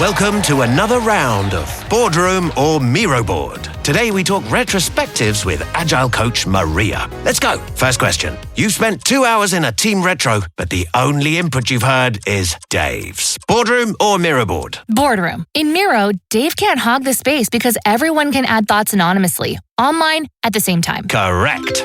Welcome to another round of Boardroom or Miro Board. Today we talk retrospectives with Agile coach Maria. Let's go. First question. You've spent 2 hours in a team retro, but the only input you've heard is Dave's. Boardroom or Miro Board? Boardroom. In Miro, Dave can't hog the space because everyone can add thoughts anonymously, online at the same time. Correct.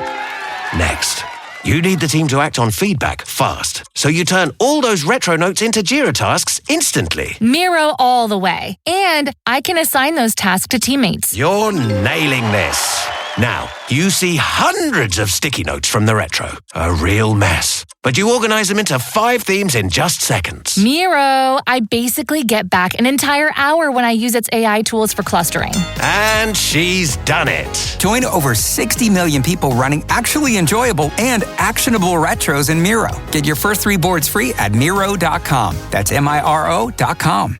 Next. You need the team to act on feedback fast, so you turn all those retro notes into Jira tasks instantly. Miro all the way. And I can assign those tasks to teammates. You're nailing this. Now, you see hundreds of sticky notes from the retro. A real mess. But you organize them into 5 themes in just seconds. Miro, I basically get back an entire hour when I use its AI tools for clustering. And she's done it. Join over 60 million people running actually enjoyable and actionable retros in Miro. Get your first 3 boards free at Miro.com. That's Miro.com.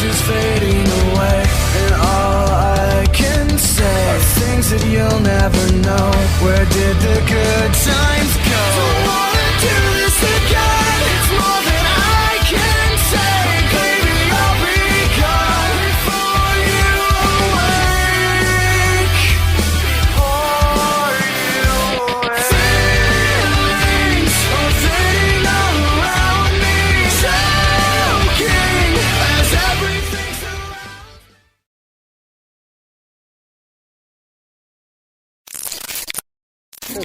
Is fading away, and all I can say are things that you'll never know. Where did the good times go? Don't wanna do this again. It's more than I can say. Baby, I'll be gone before you awake. Before you awake. Feelings are fading all around me, choking as everything's around.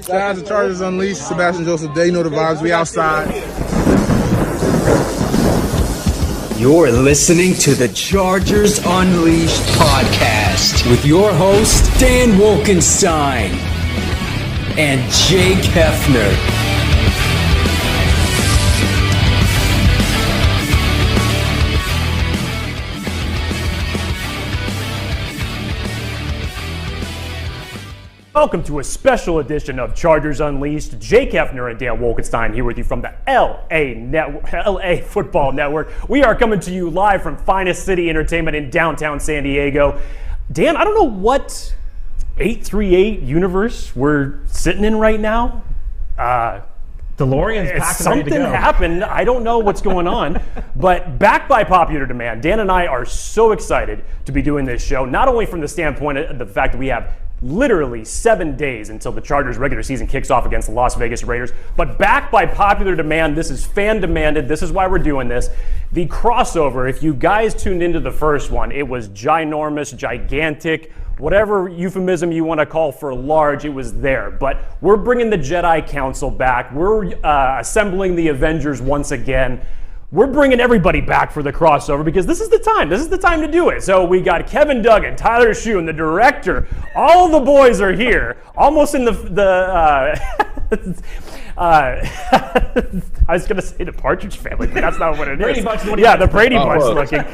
Guys, the Chargers Unleashed. Sebastian Joseph, they know the vibes. We outside. You're listening to the Chargers Unleashed podcast with your host, Dan Wolkenstein and Jake Hefner. Welcome to a special edition of Chargers Unleashed. Jake Hefner and Dan Wolkenstein here with you from the LA Football Network. We are coming to you live from Finest City Entertainment in downtown San Diego. Dan, I don't know what 838 universe we're sitting in right now. DeLorean's packed and ready to Something go. happened. I don't know what's going on. But backed by popular demand, Dan and I are so excited to be doing this show, not only from the standpoint of the fact that we have literally 7 days until the Chargers regular season kicks off against the Las Vegas Raiders, but backed by popular demand. This is fan demanded. This is why we're doing this. The crossover, if you guys tuned into the first one, it was ginormous, gigantic, whatever euphemism you want to call for large, it was there. But we're bringing the Jedi Council back. We're assembling the Avengers once again. We're bringing everybody back for the crossover because this is the time. This is the time to do it. So we got Kevin Duggan, Tyler Shue, and the director. All the boys are here, almost in I was going to say the Partridge Family, but that's not what it is. Brady Bunch is what yeah, the Brady Bunch looking.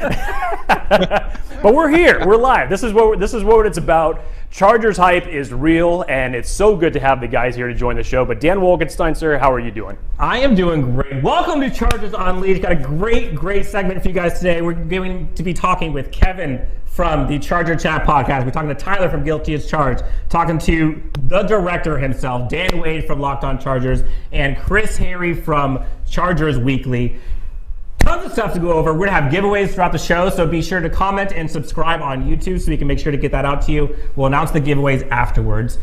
But we're here. We're live. This is what it's about. Chargers hype is real, and it's so good to have the guys here to join the show. But Dan Wolkenstein, sir, how are you doing? I am doing great. Welcome to Chargers Unleashed. Got a great segment for you guys today. We're going to be talking with Kevin from the Charger Chat podcast. We're talking to Tyler from Guilty as Charged, talking to the director himself, Dan Wade from Locked On Chargers, and Chris Harry from Chargers Weekly. Tons of stuff to go over. We're going to have giveaways throughout the show, so be sure to comment and subscribe on YouTube so we can make sure to get that out to you. We'll announce the giveaways afterwards.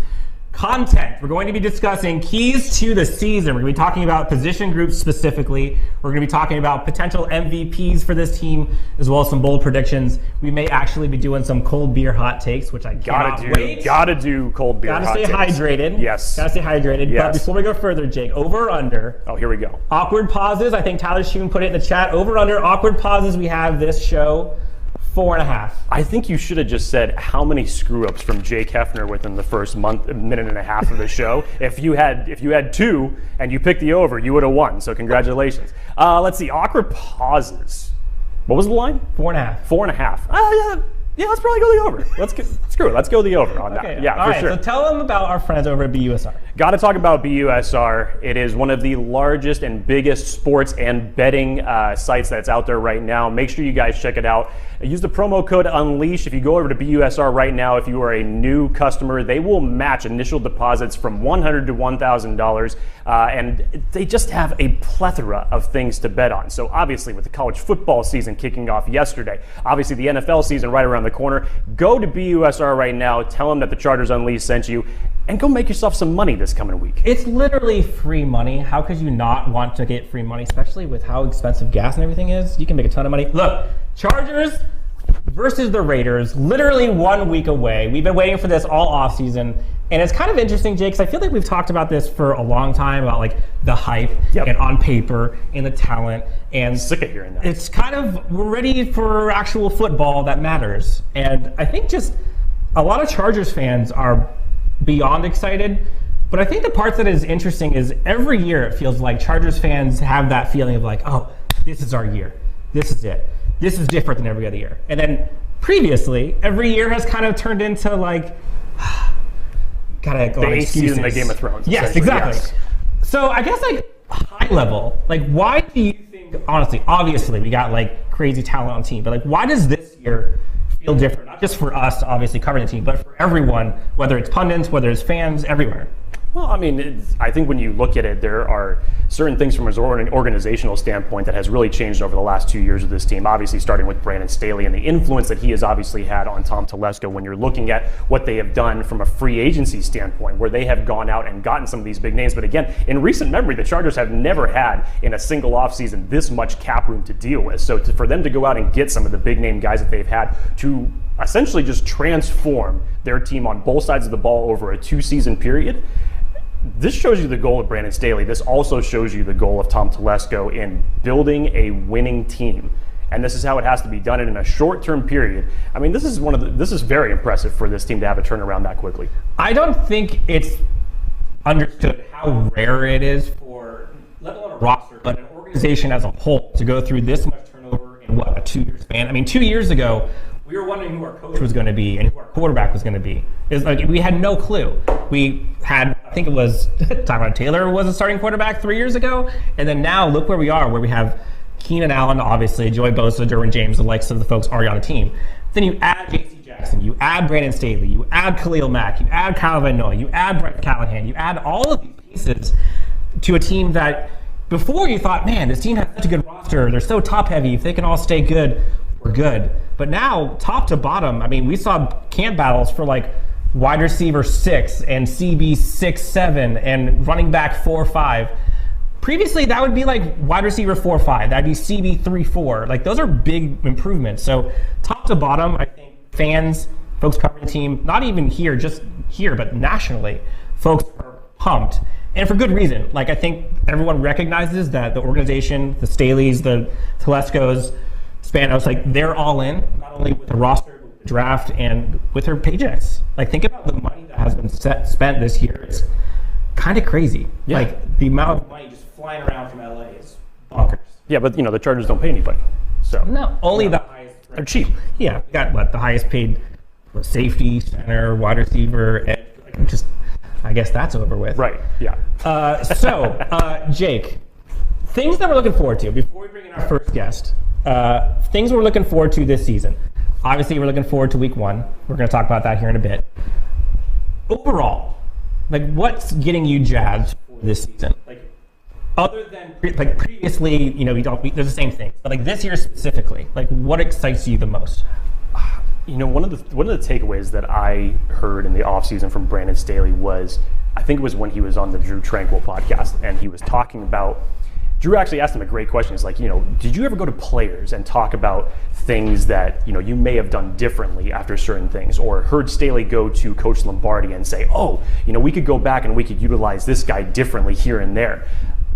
Content. We're going to be discussing keys to the season. We're going to be talking about position groups specifically. We're going to be talking about potential MVPs for this team, as well as some bold predictions. We may actually be doing some cold beer hot takes, which I cannot wait. Gotta do cold beer hot takes. Gotta stay hydrated. Yes. Gotta stay hydrated. Yes. But before we go further, Jake, over or under? Oh, here we go. Awkward pauses. I think Tyler Sheen put it in the chat. Over under awkward pauses. We have this show 4.5. I think you should have just said how many screw-ups from Jake Hefner within the first minute and a half of the show. If you had 2 and you picked the over, you would have won. So congratulations. Let's see. Awkward pauses. What was the line? 4.5. 4.5. Yeah, let's probably go the over. Let's go the over on that. Yeah, for sure. So tell them about our friends over at BUSR. Got to talk about BUSR. It is one of the largest and biggest sports and betting sites that's out there right now. Make sure you guys check it out. Use the promo code UNLEASH. If you go over to BUSR right now, if you are a new customer, they will match initial deposits from $100 to $1,000. And they just have a plethora of things to bet on. So obviously with the college football season kicking off yesterday, obviously the NFL season right around the corner, go to BUSR right now, tell them that the Chargers Unleashed sent you, and go make yourself some money this coming week. It's literally free money. How could you not want to get free money, especially with how expensive gas and everything is? You can make a ton of money. Look, Chargers versus the Raiders, literally 1 week away. We've been waiting for this all offseason. And it's kind of interesting, Jake, because I feel like we've talked about this for a long time, about like the hype and on paper and the talent. And sick of hearing that. It's kind of, we're ready for actual football that matters. And I think just a lot of Chargers fans are beyond excited. But I think the part that is interesting is every year it feels like Chargers fans have that feeling of like, oh, this is our year. This is it. This is different than every other year. And then previously, every year has kind of turned into like, gotta go the excuses. In the Game of Thrones. Yes, exactly. Yes. So I guess like high level, like why do you think, honestly, obviously we got like crazy talent on the team, but like why does this year feel different? Not just for us, obviously covering the team, but for everyone, whether it's pundits, whether it's fans, everywhere. Well, I mean, I think when you look at it, there are certain things from an organizational standpoint that has really changed over the last 2 years of this team. Obviously, starting with Brandon Staley and the influence that he has obviously had on Tom Telesco when you're looking at what they have done from a free agency standpoint, where they have gone out and gotten some of these big names. But again, in recent memory, the Chargers have never had in a single offseason this much cap room to deal with. So for them to go out and get some of the big name guys that they've had to essentially just transform their team on both sides of the ball over a 2-season period, this shows you the goal of Brandon Staley. This also shows you the goal of Tom Telesco in building a winning team. And this is how it has to be done in a short-term period. I mean, this is very impressive for this team to have a turnaround that quickly. I don't think it's understood how rare it is for, let alone a roster, but an organization as a whole to go through this much turnover in what, a 2-year span? I mean, 2 years ago, we were wondering who our coach was going to be and who our quarterback was going to be. It's like we had no clue. We had, I think it was Tyrod Taylor was a starting quarterback 3 years ago, and then now look where we are, where we have Keenan Allen, obviously, Joey Bosa, Derwin James, the likes of the folks already on the team. Then you add J.C. Jackson, you add Brandon Staley, you add Khalil Mack, you add Kyle Van Noy, you add Brett Callahan, you add all of these pieces to a team that before you thought, man, this team has such a good roster, they're so top heavy, if they can all stay good, we're good. But now, top to bottom, I mean, we saw camp battles for like wide receiver 6 and CB 6-7 and running back 4-5. Previously, that would be like wide receiver 4-5. That'd be CB 3-4. Like those are big improvements. So top to bottom, I think fans, folks covering the team, not even here, just here, but nationally, folks are pumped. And for good reason. Like I think everyone recognizes that the organization, the Staleys, the Telescos, Spanos, like they're all in, not only with the roster, but with the draft, and with their paychecks. Like think about the money that has been spent this year. It's kind of crazy. Yeah. Like the amount of money just flying around from LA is bonkers. Yeah, but you know the Chargers don't pay anybody. So no, only the highest. They're cheap. Yeah, we got what the highest paid safety, center, wide receiver, edge. Like, just I guess that's over with. Right. Yeah. Jake, things that we're looking forward to before we bring in our first guest. Things we're looking forward to this season. Obviously, we're looking forward to week 1. We're going to talk about that here in a bit. Overall, like what's getting you jazzed for this season? Like other than like previously, you know, there's the same thing. But like this year specifically, like what excites you the most? You know, one of the takeaways that I heard in the offseason from Brandon Staley was, I think it was when he was on the Drew Tranquil podcast, and he was talking about, Drew actually asked him a great question. He's like, you know, did you ever go to players and talk about things that, you know, you may have done differently after certain things, or heard Staley go to Coach Lombardi and say, oh, you know, we could go back and we could utilize this guy differently here and there.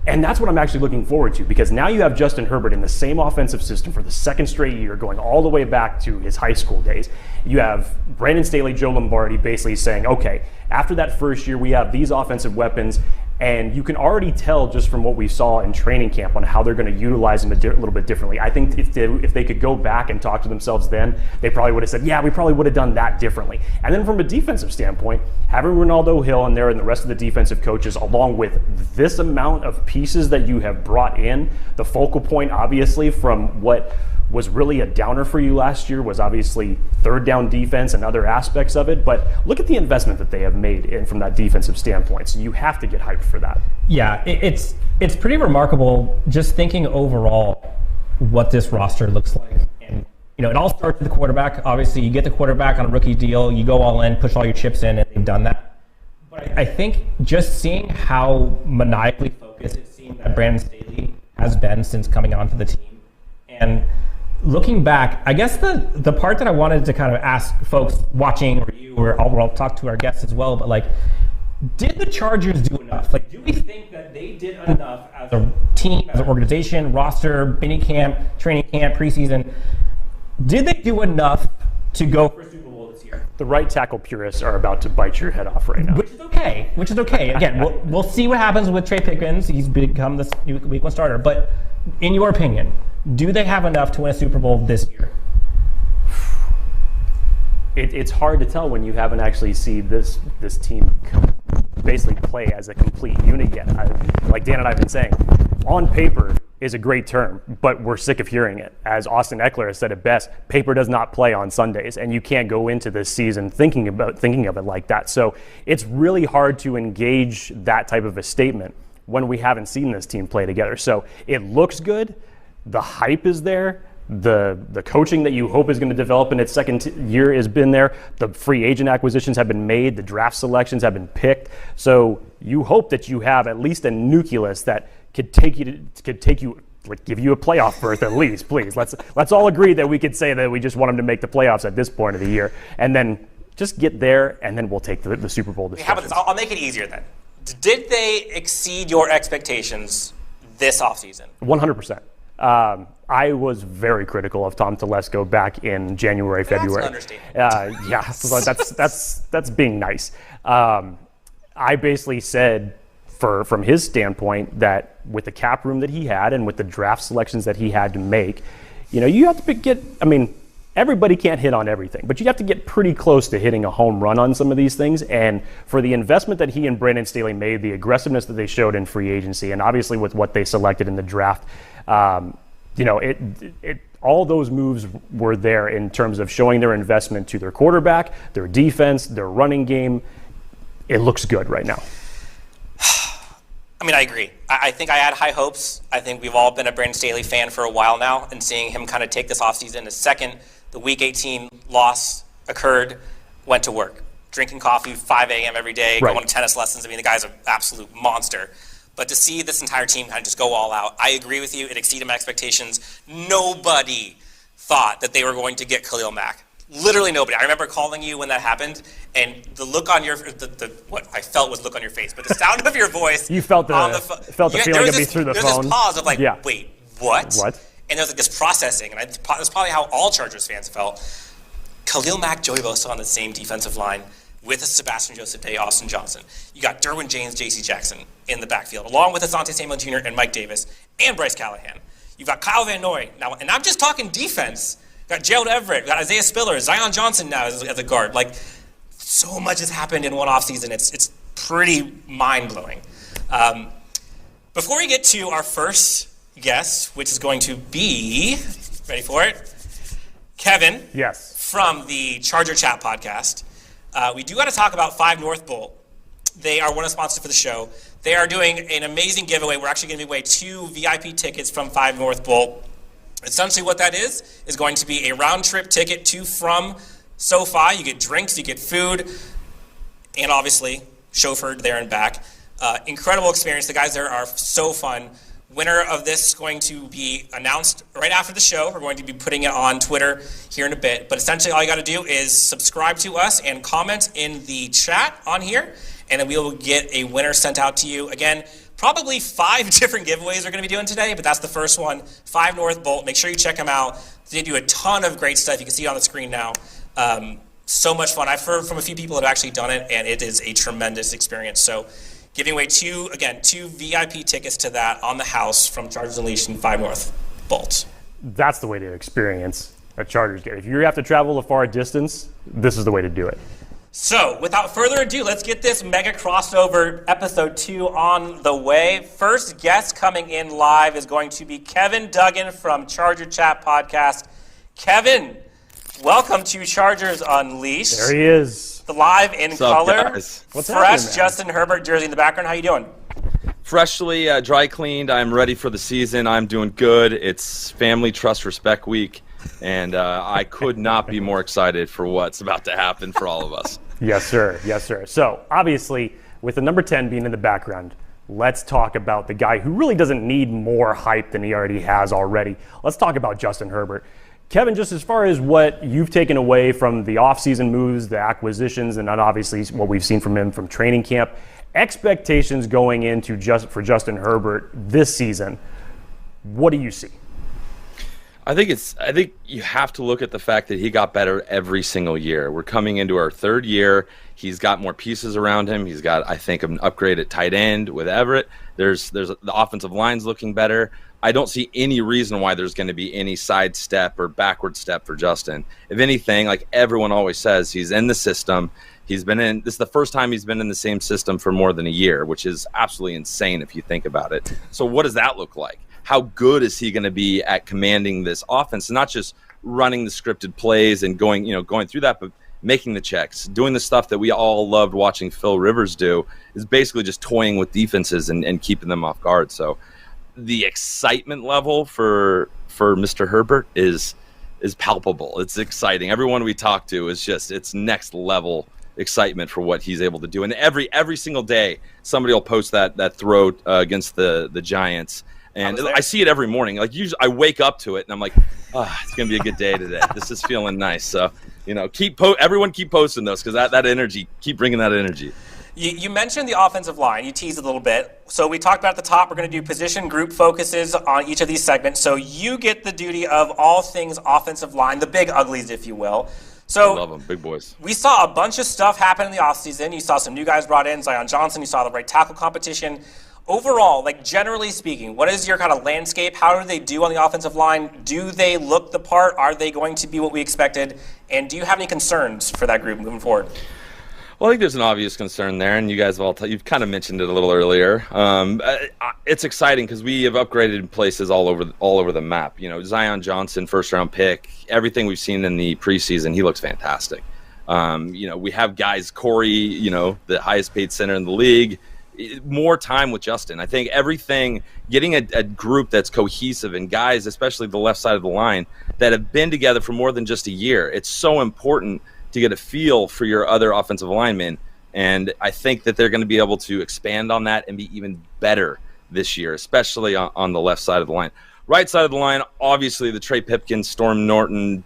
And that's what I'm actually looking forward to, because now you have Justin Herbert in the same offensive system for the second straight year, going all the way back to his high school days. You have Brandon Staley, Joe Lombardi basically saying, okay, after that first year, we have these offensive weapons, And you can already tell just from what we saw in training camp on how they're going to utilize him a little bit differently. I think if they could go back and talk to themselves then, they probably would have said, yeah, we probably would have done that differently. And then from a defensive standpoint, having Ronaldo Hill in there and the rest of the defensive coaches, along with this amount of pieces that you have brought in, the focal point, obviously, from what was really a downer for you last year was obviously third down defense and other aspects of it. But look at the investment that they have made in from that defensive standpoint. So you have to get hyped for that. Yeah, it's pretty remarkable just thinking overall what this roster looks like. And it all starts with the quarterback. Obviously, you get the quarterback on a rookie deal, you go all in, push all your chips in, and they've done that. But I think just seeing how maniacally focused it seems that Brandon Staley has been since coming onto the team, and looking back, I guess the part that I wanted to kind of ask folks watching, or you, or I'll talk to our guests as well, but did the Chargers do enough? Do we think that they did enough as a team, as an organization, roster, mini camp, training camp, preseason? Did they do enough to go for a Super Bowl this year? The right tackle purists are about to bite your head off right now. Which is okay. Again, we'll see what happens with Trey Pickens. He's become this week one starter. But in your opinion, do they have enough to win a Super Bowl this year? It's hard to tell when you haven't actually seen this team basically play as a complete unit yet. Like Dan and I have been saying, on paper is a great term, but we're sick of hearing it. As Austin Eckler has said it best, paper does not play on Sundays, and you can't go into this season thinking of it like that. So it's really hard to engage that type of a statement when we haven't seen this team play together. So it looks good. The hype is there. The coaching that you hope is going to develop in its second year has been there. The free agent acquisitions have been made. The draft selections have been picked. So you hope that you have at least a nucleus that could take you, give you a playoff berth at least. Please, let's all agree that we could say that we just want them to make the playoffs at this point of the year, and then just get there, and then we'll take the Super Bowl discussions. How about this? I'll make it easier then. Did they exceed your expectations this offseason? 100%. I was very critical of Tom Telesco back in January, February. That's an understatement. Yeah, so that's being nice. I basically said, from his standpoint, that with the cap room that he had and with the draft selections that he had to make, you have to everybody can't hit on everything, but you have to get pretty close to hitting a home run on some of these things. And for the investment that he and Brandon Staley made, the aggressiveness that they showed in free agency, and obviously with what they selected in the draft, all those moves were there in terms of showing their investment to their quarterback, their defense, their running game. It looks good right now. I agree. I think I had high hopes. I think we've all been a Brandon Staley fan for a while now, and seeing him kind of take this offseason, the second the Week 18 loss occurred, went to work, drinking coffee 5 a.m. every day, right, going to tennis lessons. The guy's an absolute monster. But to see this entire team kind of just go all out, I agree with you. It exceeded my expectations. Nobody thought that they were going to get Khalil Mack. Literally nobody. I remember calling you when that happened, and the look on your what I felt was look on your face, but the sound of your voice. You felt the feeling of me through the phone. There's this pause of yeah. Wait, what? What? And there's this processing, and that's probably how all Chargers fans felt. Khalil Mack, Joey Bosa on the same defensive line with a Sebastian Joseph Day, Austin Johnson. You got Derwin James, J.C. Jackson in the backfield, along with Asante Samuel Jr. and Mike Davis and Bryce Callahan. You've got Kyle Van Noy now, and I'm just talking defense. Got Gerald Everett, got Isaiah Spiller, Zion Johnson now as a guard. So much has happened in one offseason. It's pretty mind-blowing. Before we get to our first guest, which is going to be, ready for it? Kevin. Yes. From the Charger Chat podcast. We do got to talk about 5 North Bowl. They are one of the sponsors for the show. They are doing an amazing giveaway. We're actually going to give away 2 VIP tickets from 5 North Bowl. Essentially what that is going to be a round-trip ticket to from SoFi. You get drinks, you get food, and obviously chauffeured there and back. Incredible experience. The guys there are so fun. Winner of this is going to be announced right after the show. We're going to be putting it on Twitter here in a bit. But essentially all you got to do is subscribe to us and comment in the chat on here, and then we will get a winner sent out to you. Again, probably 5 different giveaways we're going to be doing today, but that's the first one. 5 North Bolt. Make sure you check them out. They do a ton of great stuff. You can see it on the screen now. So much fun. I've heard from a few people that have actually done it, and it is a tremendous experience. So giving away two VIP tickets to that on the house from Chargers Unleashed in 5 North Bolt. That's the way to experience a Chargers game. If you have to travel a far distance, this is the way to do it. So, without further ado, let's get this mega crossover episode 2 on the way. First guest coming in live is going to be Kevin Duggan from Charger Chat Podcast. Kevin, welcome to Chargers Unleashed. There he is. The live in What's color. up, guys? What's fresh happening, man? Justin Herbert jersey in the background. How you doing? Freshly dry cleaned. I'm ready for the season. I'm doing good. It's Family Trust Respect Week, and I could not be more excited for what's about to happen for all of us. Yes, sir. Yes, sir. So, obviously, with the number 10 being in the background, let's talk about the guy who really doesn't need more hype than he already has already. Let's talk about Justin Herbert. Kevin, just as far as what you've taken away from the offseason moves, the acquisitions, and then obviously what we've seen from him from training camp, expectations going into for Justin Herbert this season, what do you see? I think you have to look at the fact that he got better every single year. We're coming into our 3rd year. He's got more pieces around him. He's got, I think, an upgrade at tight end with Everett. There's the offensive line's looking better. I don't see any reason why there's going to be any side step or backward step for Justin. If anything, like everyone always says, he's in the system. This is the first time he's been in the same system for more than a year, which is absolutely insane if you think about it. So what does that look like? How good is he going to be at commanding this offense, and not just running the scripted plays and going through that, but making the checks, doing the stuff that we all loved watching Phil Rivers do, is basically just toying with defenses and keeping them off guard. So the excitement level for Mr. Herbert is palpable. It's exciting. Everyone we talk to is it's next level excitement for what he's able to do. And every single day, somebody will post that throw against the Giants. And I see it every morning. Like usually, I wake up to it, and I'm like, it's gonna be a good day today. This is feeling nice. So, everyone keep posting those, because that energy, keep bringing that energy. You mentioned the offensive line. You teased it a little bit. So we talked about at the top, we're going to do position group focuses on each of these segments. So you get the duty of all things offensive line, the big uglies, if you will. So I love them, big boys. We saw a bunch of stuff happen in the offseason. You saw some new guys brought in, Zion Johnson. You saw the right tackle competition. Overall, generally speaking, what is your kind of landscape? How do they do on the offensive line? Do they look the part? Are they going to be what we expected? And do you have any concerns for that group moving forward? Well, I think there's an obvious concern there, and you guys have you've kind of mentioned it a little earlier. It's exciting because we have upgraded in places all over the map. Zion Johnson, 1st-round pick. Everything we've seen in the preseason, he looks fantastic. We have guys, Corey, the highest-paid center in the league. More time with Justin. I think getting a group that's cohesive, and guys, especially the left side of the line, that have been together for more than just a year. It's so important to get a feel for your other offensive linemen, and I think that they're going to be able to expand on that and be even better this year, especially on the left side of the line. Right side of the line, obviously the Trey Pipkins, Storm Norton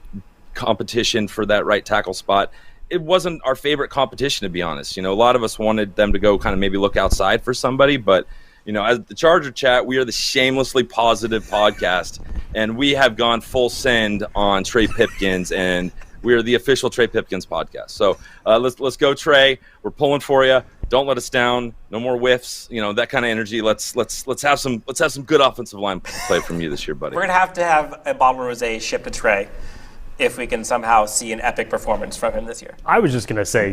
competition for that right tackle spot. It wasn't our favorite competition, to be honest. A lot of us wanted them to go kind of maybe look outside for somebody, but as the Charger Chat, we are the shamelessly positive podcast, and we have gone full send on Trey Pipkins, and we are the official Trey Pipkins podcast. So let's go, Trey. We're pulling for you. Don't let us down. No more whiffs. That kind of energy. Let's have some good offensive line play from you this year, buddy. We're gonna have to have a bottle of rosé shipped to Trey if we can somehow see an epic performance from him this year. I was just going to say,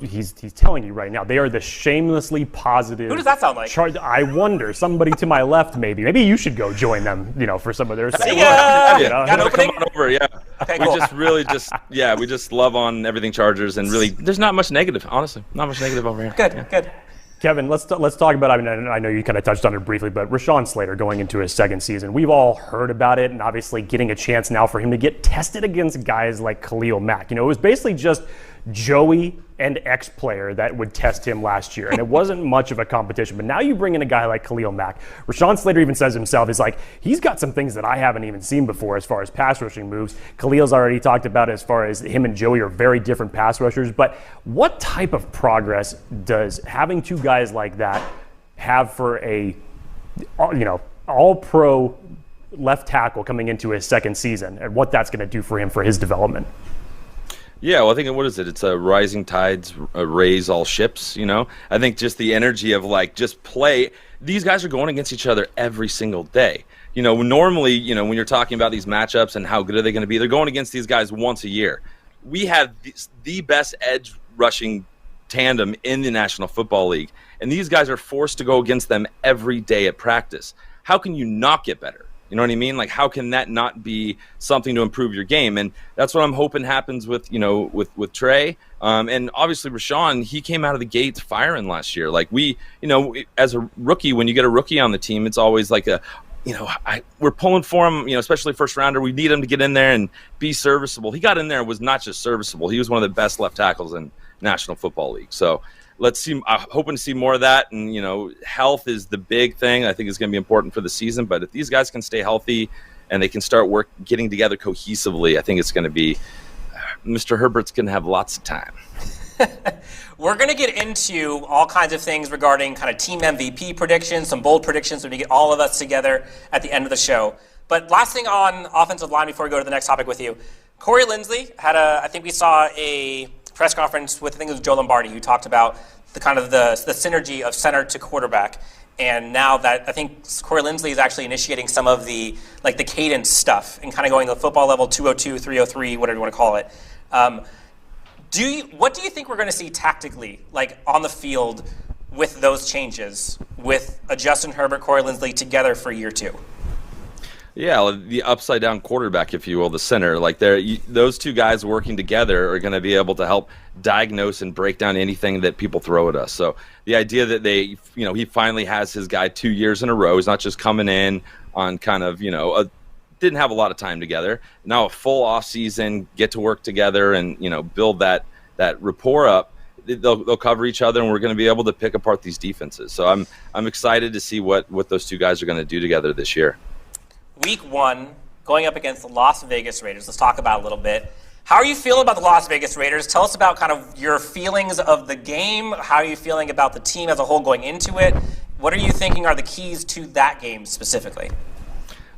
he's telling you right now, they are the shamelessly positive. Who does that sound like? I wonder, somebody to my left maybe. Maybe you should go join them, for some of their See ya! Got an opening? Come on over, yeah. Okay, cool. We just love on everything Chargers, and really, there's not much negative, honestly. Not much negative over here. Good. Kevin, let's talk about, I know you kind of touched on it briefly, but Rashawn Slater going into his 2nd season. We've all heard about it, and obviously getting a chance now for him to get tested against guys like Khalil Mack. It was basically just Joey and X-player that would test him last year, and it wasn't much of a competition. But now you bring in a guy like Khalil Mack. Rashawn Slater even says himself, he's got some things that I haven't even seen before as far as pass rushing moves. Khalil's already talked about as far as him and Joey are very different pass rushers. But what type of progress does having 2 guys like that have for a, all-pro left tackle coming into his 2nd season, and what that's going to do for him for his development? Yeah, well, I think, what is it? It's a rising tides raise all ships, I think just the energy of, just play. These guys are going against each other every single day. Normally, when you're talking about these matchups and how good are they going to be, they're going against these guys once a year. We have the best edge rushing tandem in the National Football League, and these guys are forced to go against them every day at practice. How can you not get better? You know what I mean? How can that not be something to improve your game? And that's what I'm hoping happens with Trey. And obviously Rashawn, he came out of the gates firing last year. As a rookie, when you get a rookie on the team, it's always we're pulling for him, especially first rounder. We need him to get in there and be serviceable. He got in there and was not just serviceable. He was one of the best left tackles in National Football League. So let's see. I'm hoping to see more of that. And, health is the big thing. I think it's going to be important for the season. But if these guys can stay healthy and they can start getting together cohesively, I think it's going to be Mr. Herbert's going to have lots of time. We're going to get into all kinds of things regarding kind of team MVP predictions, some bold predictions when we get all of us together at the end of the show. But last thing on offensive line before we go to the next topic with you. Corey Linsley I think we saw a press conference with, I think it was Joe Lombardi, who talked about the kind of the synergy of center to quarterback. And now that I think Corey Linsley is actually initiating some of the cadence stuff and kind of going to the football level 202, 303, whatever you want to call it. What do you think we're going to see tactically, on the field with those changes, with a Justin Herbert, Corey Linsley together for year two? Yeah, the upside-down quarterback, if you will, the center. Those two guys working together are going to be able to help diagnose and break down anything that people throw at us. So the idea that he finally has his guy 2 years in a row. He's not just coming in on kind of, didn't have a lot of time together. Now a full off season, get to work together and, build that rapport up. They'll cover each other, and we're going to be able to pick apart these defenses. So I'm excited to see what those two guys are going to do together this year. Week 1, going up against the Las Vegas Raiders. Let's talk about it a little bit. How are you feeling about the Las Vegas Raiders? Tell us about kind of your feelings of the game. How are you feeling about the team as a whole going into it? What are you thinking are the keys to that game specifically?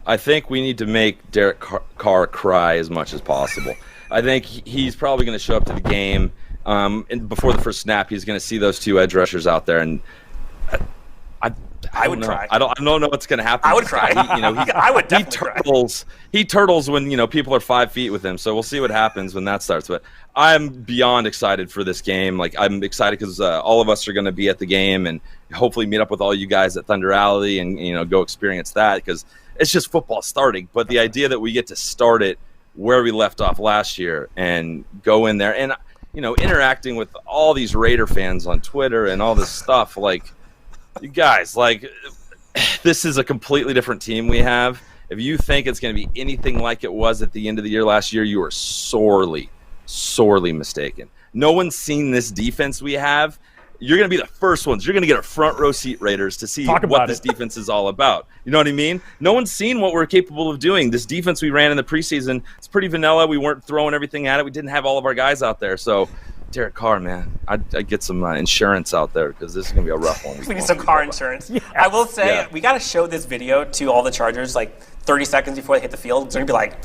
I think we need to make Derek Carr cry as much as possible. I think he's probably going to show up to the game, and before the first snap, he's going to see those two edge rushers out there, and I would cry. I don't know what's going to happen. I would cry. I would definitely cry. He turtles when people are 5 feet with him. So we'll see what happens when that starts. But I'm beyond excited for this game. I'm excited because all of us are going to be at the game and hopefully meet up with all you guys at Thunder Alley and go experience that because it's just football starting. But the idea that we get to start it where we left off last year and go in there and interacting with all these Raider fans on Twitter and all this stuff you guys, this is a completely different team we have. If you think it's going to be anything like it was at the end of the year last year, you are sorely, sorely mistaken. No one's seen this defense we have. You're going to be the first ones. You're going to get a front row seat, Raiders, to see what this defense is all about. You know what I mean? No one's seen what we're capable of doing. This defense we ran in the preseason, it's pretty vanilla. We weren't throwing everything at it. We didn't have all of our guys out there. So Derek Carr, man, I'd get some insurance out there because this is going to be a rough one. We need some car insurance. Yeah. I will say, we got to show this video to all the Chargers 30 seconds before they hit the field. They're going to be like,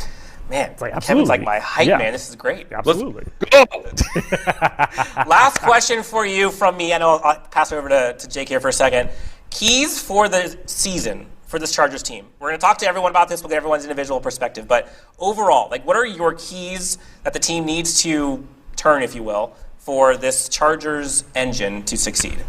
man, Kevin's my height, man. This is great. Absolutely. Last question for you from me. I know I'll pass it over to Jake here for a second. Keys for the season for this Chargers team. We're going to talk to everyone about this. We'll get everyone's individual perspective. But overall, what are your keys that the team needs to turn, if you will, for this Chargers engine to succeed?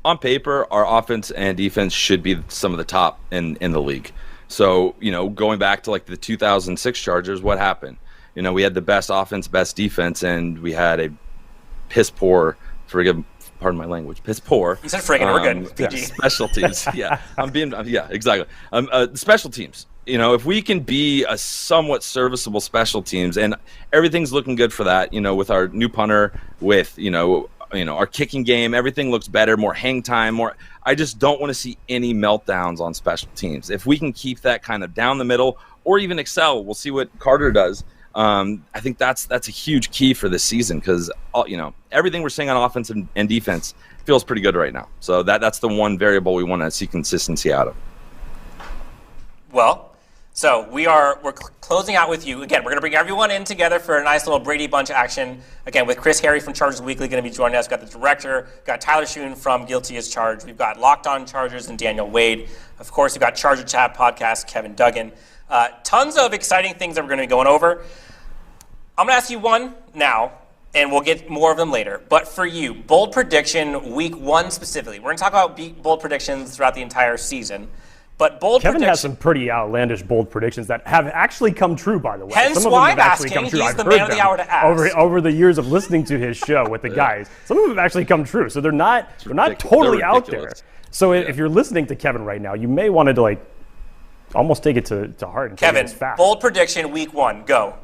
On paper, our offense and defense should be some of the top in the league. So, going back to the 2006 Chargers, what happened? We had the best offense, best defense, and we had a piss poor, pardon my language, piss poor. You said friggin', we're good. PG. Special teams. Exactly. Special teams. If we can be a somewhat serviceable special teams, and everything's looking good for that, with our new punter, with, our kicking game, everything looks better, more hang time, more. I just don't want to see any meltdowns on special teams. If we can keep that kind of down the middle or even excel, we'll see what Carter does. I think that's a huge key for this season because, everything we're seeing on offense and defense feels pretty good right now. So that's the one variable we want to see consistency out of. Well, So we're closing out with you. Again, we're going to bring everyone in together for a nice little Brady Bunch action. Again, with Chris Harry from Chargers Weekly going to be joining us. We've got the director, we've got Tyler Schoon from Guilty as Charged. We've got Locked On Chargers and Daniel Wade. Of course, we've got Charger Chat Podcast, Kevin Duggan. Tons of exciting things that we're going to be going over. I'm going to ask you one now, and we'll get more of them later. But for you, bold prediction week 1 specifically. We're going to talk about bold predictions throughout the entire season. But Kevin has some pretty outlandish bold predictions that have actually come true, by the way. Hence some of why them have actually come true. He's I've the heard man of the them hour to ask. over the years of listening to his show with the guys. Some of them have actually come true, so they're not totally out there. So if you're listening to Kevin right now, you may want to almost take it to heart. And Kevin, fast. Bold prediction week 1, go.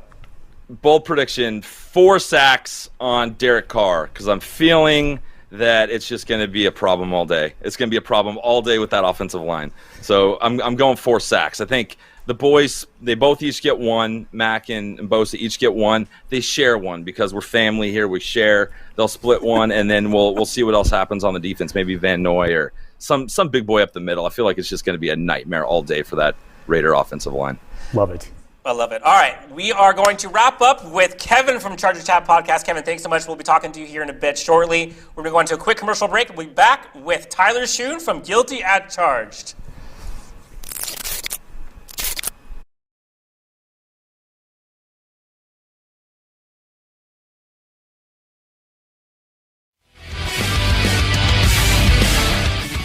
Bold prediction: 4 sacks on Derek Carr, because I'm feeling that it's just going to be a problem all day. It's going to be a problem all day with that offensive line. So I'm going 4 sacks. I think the boys, they both each get 1. Mac and Bosa each get 1. They share 1 because we're family here. We share. They'll split 1, and then we'll see what else happens on the defense. Maybe Van Noy or some big boy up the middle. I feel like it's just going to be a nightmare all day for that Raider offensive line. Love it. I love it. All right, we are going to wrap up with Kevin from Charger Chat Podcast. Kevin, thanks so much. We'll be talking to you here in a bit shortly. We're going to go into a quick commercial break. We'll be back with Tyler Schoon from Guilty as Charged.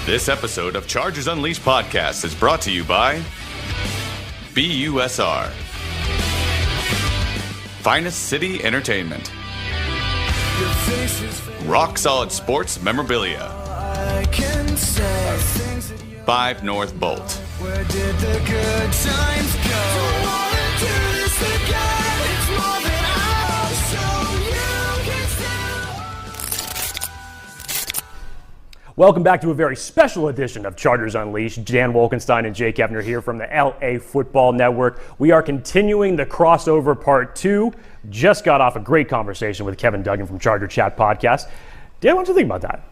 This episode of Chargers Unleashed podcast is brought to you by BUSR, Finest City Entertainment, Rock Solid Sports Memorabilia, 5 North Bolt, Where did the good times go? Don't wanna do this again. It's more than I so you can still. Welcome back to a very special edition of Chargers Unleashed. Dan Wolkenstein and Jake Hefner here from the LAFB Network. We are continuing the crossover part 2. Just got off a great conversation with Kevin Duggan from Charger Chat Podcast. Dan, what do you think about that?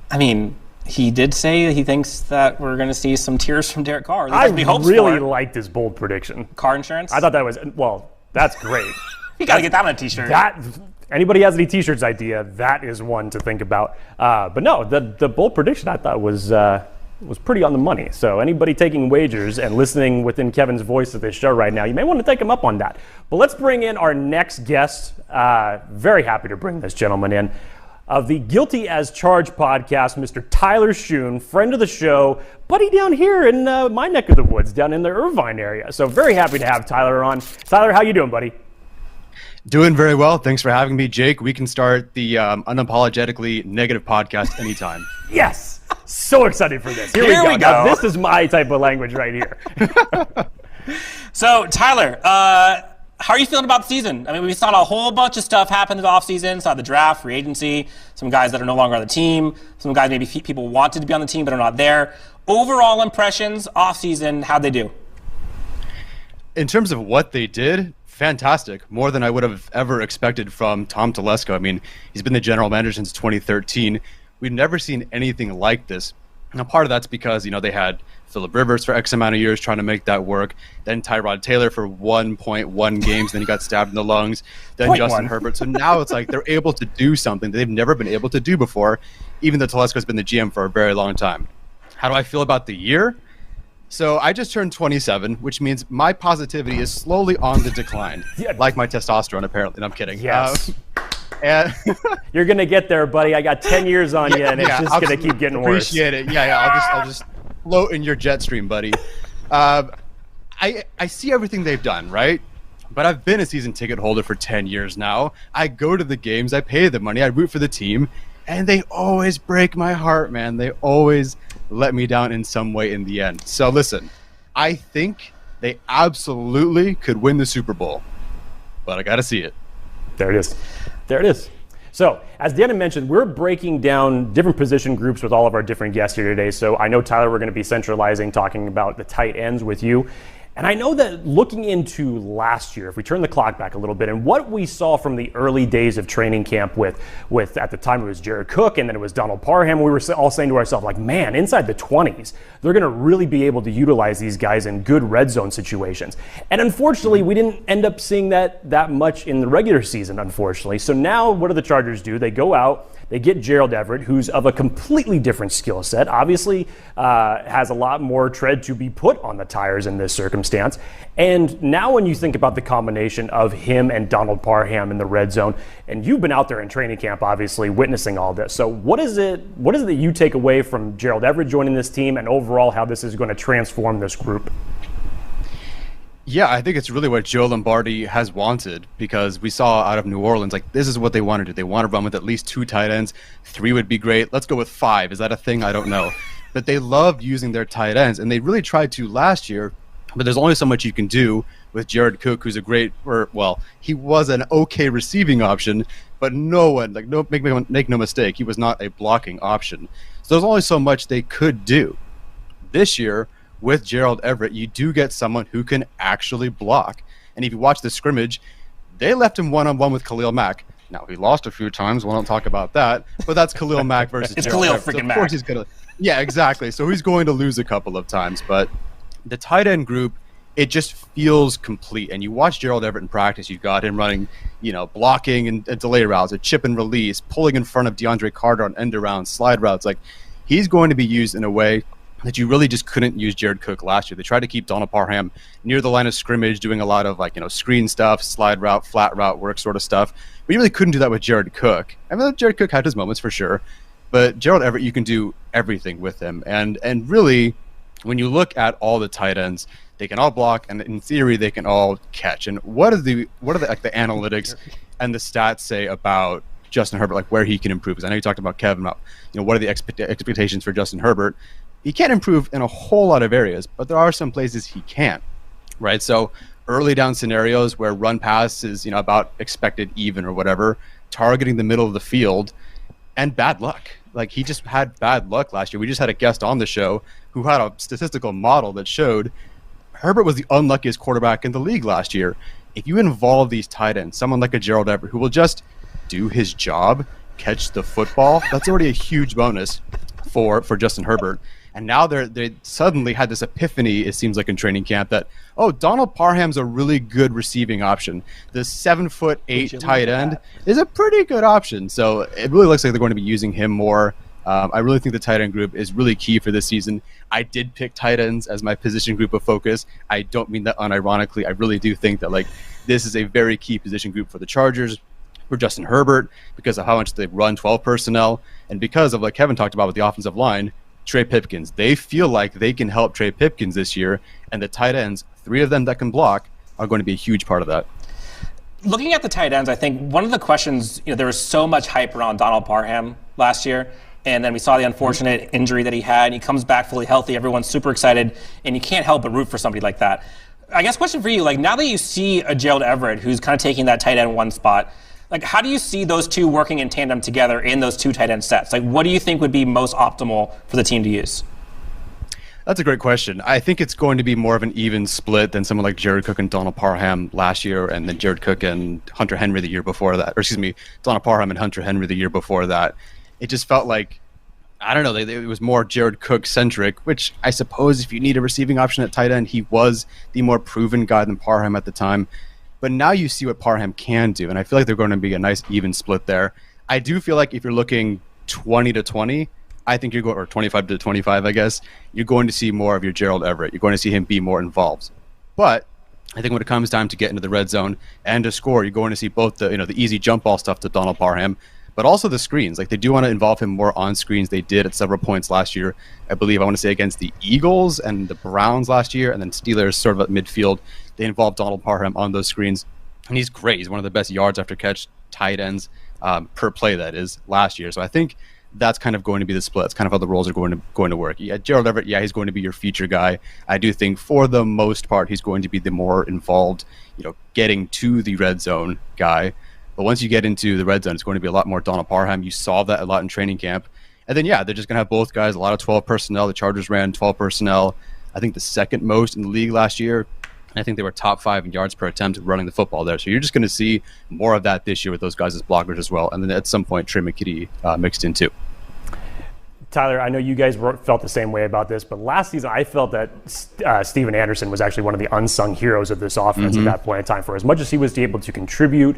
I mean, he did say he thinks that we're going to see some tears from Derek Carr. I really liked his bold prediction. Car insurance? I thought that was, that's great. You got to get that on a t-shirt. Anybody has any t-shirts idea, that is one to think about. But no, the bold prediction I thought was pretty on the money. So anybody taking wagers and listening within Kevin's voice to this show right now, you may want to take him up on that. But let's bring in our next guest. Very happy to bring this gentleman in. Of the Guilty as Charged podcast, Mr. Tyler Schoon, friend of the show, buddy down here in my neck of the woods, down in the Irvine area. So very happy to have Tyler on. Tyler, how you doing, buddy? Doing very well. Thanks for having me, Jake. We can start the unapologetically negative podcast anytime. Yes! So excited for this. Here we go. Now, this is my type of language right here. So, Tyler, how are you feeling about the season? I mean, we saw a whole bunch of stuff happen in the offseason. Saw the draft, free agency, some guys that are no longer on the team, some guys maybe people wanted to be on the team but are not there. Overall impressions, offseason, how'd they do? In terms of what they did, fantastic. More than I would have ever expected from Tom Telesco. I mean, he's been the general manager since 2013. We've never seen anything like this. Now, part of that's because, they had Phillip Rivers for X amount of years trying to make that work. Then Tyrod Taylor for 1.1 games. Then he got stabbed in the lungs. Then Justin Herbert. So now it's like they're able to do something that they've never been able to do before, even though Telesco's been the GM for a very long time. How do I feel about the year? So I just turned 27, which means my positivity is slowly on the decline, like my testosterone, apparently. No, I'm kidding. Yes. You're going to get there, buddy. I got 10 years on you, and it's just going to keep getting worse. Appreciate it. Yeah. I'll just float in your jet stream, buddy. I see everything they've done, right? But I've been a season ticket holder for 10 years now. I go to the games. I pay the money. I root for the team. And they always break my heart, man. They always let me down in some way in the end. So listen, I think they absolutely could win the Super Bowl. But I got to see it. There it is. So, as Dan mentioned, we're breaking down different position groups with all of our different guests here today. So I know, Tyler, we're going to be centralizing, talking about the tight ends with you. And I know that looking into last year, if we turn the clock back a little bit, and what we saw from the early days of training camp with at the time it was Jared Cook and then it was Donald Parham, we were all saying to ourselves, like, man, inside the 20s, they're going to really be able to utilize these guys in good red zone situations. And unfortunately, we didn't end up seeing that much in the regular season, unfortunately. So now what do the Chargers do? They go out, they get Gerald Everett, who's of a completely different skill set, obviously has a lot more tread to be put on the tires in this circumstance. And now when you think about the combination of him and Donald Parham in the red zone, and you've been out there in training camp, obviously, witnessing all this. So what is it that you take away from Gerald Everett joining this team and overall how this is going to transform this group? Yeah, I think it's really what Joe Lombardi has wanted, because we saw out of New Orleans, like, this is what they want to do. They want to run with at least 2 tight ends. 3 would be great. Let's go with 5. Is that a thing? I don't know. But they love using their tight ends, and they really tried to last year, but there's only so much you can do with Jared Cook, who's he was an okay receiving option, but make no mistake, he was not a blocking option. So there's only so much they could do. This year, with Gerald Everett, you do get someone who can actually block. And if you watch the scrimmage, they left him one-on-one with Khalil Mack. Now, he lost a few times. We won't talk about that. But that's Khalil Mack versus it's Gerald Khalil Everett. freaking So of Mack. course he's going to... Yeah, exactly. So he's going to lose a couple of times. But the tight end group, it just feels complete. And you watch Gerald Everett in practice, you've got him running, blocking and delay routes, a chip and release, pulling in front of DeAndre Carter on end around slide routes. Like, he's going to be used in a way that you really just couldn't use Jared Cook last year. They tried to keep Donald Parham near the line of scrimmage, doing a lot of screen stuff, slide route, flat route work sort of stuff. But you really couldn't do that with Jared Cook. I mean, Jared Cook had his moments for sure, but Gerald Everett, you can do everything with him. And really, when you look at all the tight ends, they can all block, and in theory, they can all catch. And what are the analytics and the stats say about Justin Herbert, like where he can improve? Because I know you talked about Kevin about, what are the expectations for Justin Herbert? He can't improve in a whole lot of areas, but there are some places he can, right? So early down scenarios where run pass is, about expected even or whatever, targeting the middle of the field, and bad luck. Like, he just had bad luck last year. We just had a guest on the show who had a statistical model that showed Herbert was the unluckiest quarterback in the league last year. If you involve these tight ends, someone like a Gerald Everett who will just do his job, catch the football, that's already a huge bonus for Justin Herbert. And now they suddenly had this epiphany, it seems like, in training camp that, Donald Parham's a really good receiving option. The 7'8" tight end is a pretty good option. So it really looks like they're going to be using him more. I really think the tight end group is really key for this season. I did pick tight ends as my position group of focus. I don't mean that unironically. I really do think that this is a very key position group for the Chargers, for Justin Herbert, because of how much they run 12 personnel, and because of, like Kevin talked about with the offensive line, Trey Pipkins. They feel like they can help Trey Pipkins this year, and the tight ends, 3 of them that can block, are going to be a huge part of that. Looking at the tight ends, I think one of the questions, there was so much hype around Donald Parham last year, and then we saw the unfortunate injury that he had, and he comes back fully healthy. Everyone's super excited, and you can't help but root for somebody like that. I guess question for you, now that you see a Gerald Everett who's kind of taking that tight end 1 spot, how do you see those two working in tandem together in those 2 tight end sets? What do you think would be most optimal for the team to use? That's a great question. I think it's going to be more of an even split than someone like Jared Cook and Donald Parham last year, and then Jared Cook and Hunter Henry the year before that. Or excuse me, Donald Parham and Hunter Henry the year before that. It just felt like, I don't know, it was more Jared Cook-centric, which I suppose if you need a receiving option at tight end, he was the more proven guy than Parham at the time. But now you see what Parham can do, and I feel like they're going to be a nice even split there. I do feel like if you're looking 20-20, I think you're going, or 25-25, I guess, you're going to see more of your Gerald Everett. You're going to see him be more involved. But I think when it comes time to get into the red zone and to score, you're going to see both the easy jump ball stuff to Donald Parham, but also the screens. They do want to involve him more on screens. They did at several points last year. I believe, I want to say against the Eagles and the Browns last year, and then Steelers sort of at midfield. They involved Donald Parham on those screens, and he's great. He's one of the best yards after catch tight ends per play, that is, last year. So I think that's kind of going to be the split. That's kind of how the roles are going to work. Yeah, Gerald Everett, he's going to be your feature guy. I do think for the most part he's going to be the more involved, getting to the red zone guy. But once you get into the red zone, it's going to be a lot more Donald Parham. You saw that a lot in training camp. And then, they're just going to have both guys, a lot of 12 personnel. The Chargers ran 12 personnel, I think the second most in the league last year. I think they were top 5 in yards per attempt running the football there. So you're just going to see more of that this year with those guys as blockers as well. And then at some point, Trey McKitty mixed in too. Tyler, I know you guys felt the same way about this, but last season I felt that Steven Anderson was actually one of the unsung heroes of this offense at that point in time. For as much as he was able to contribute,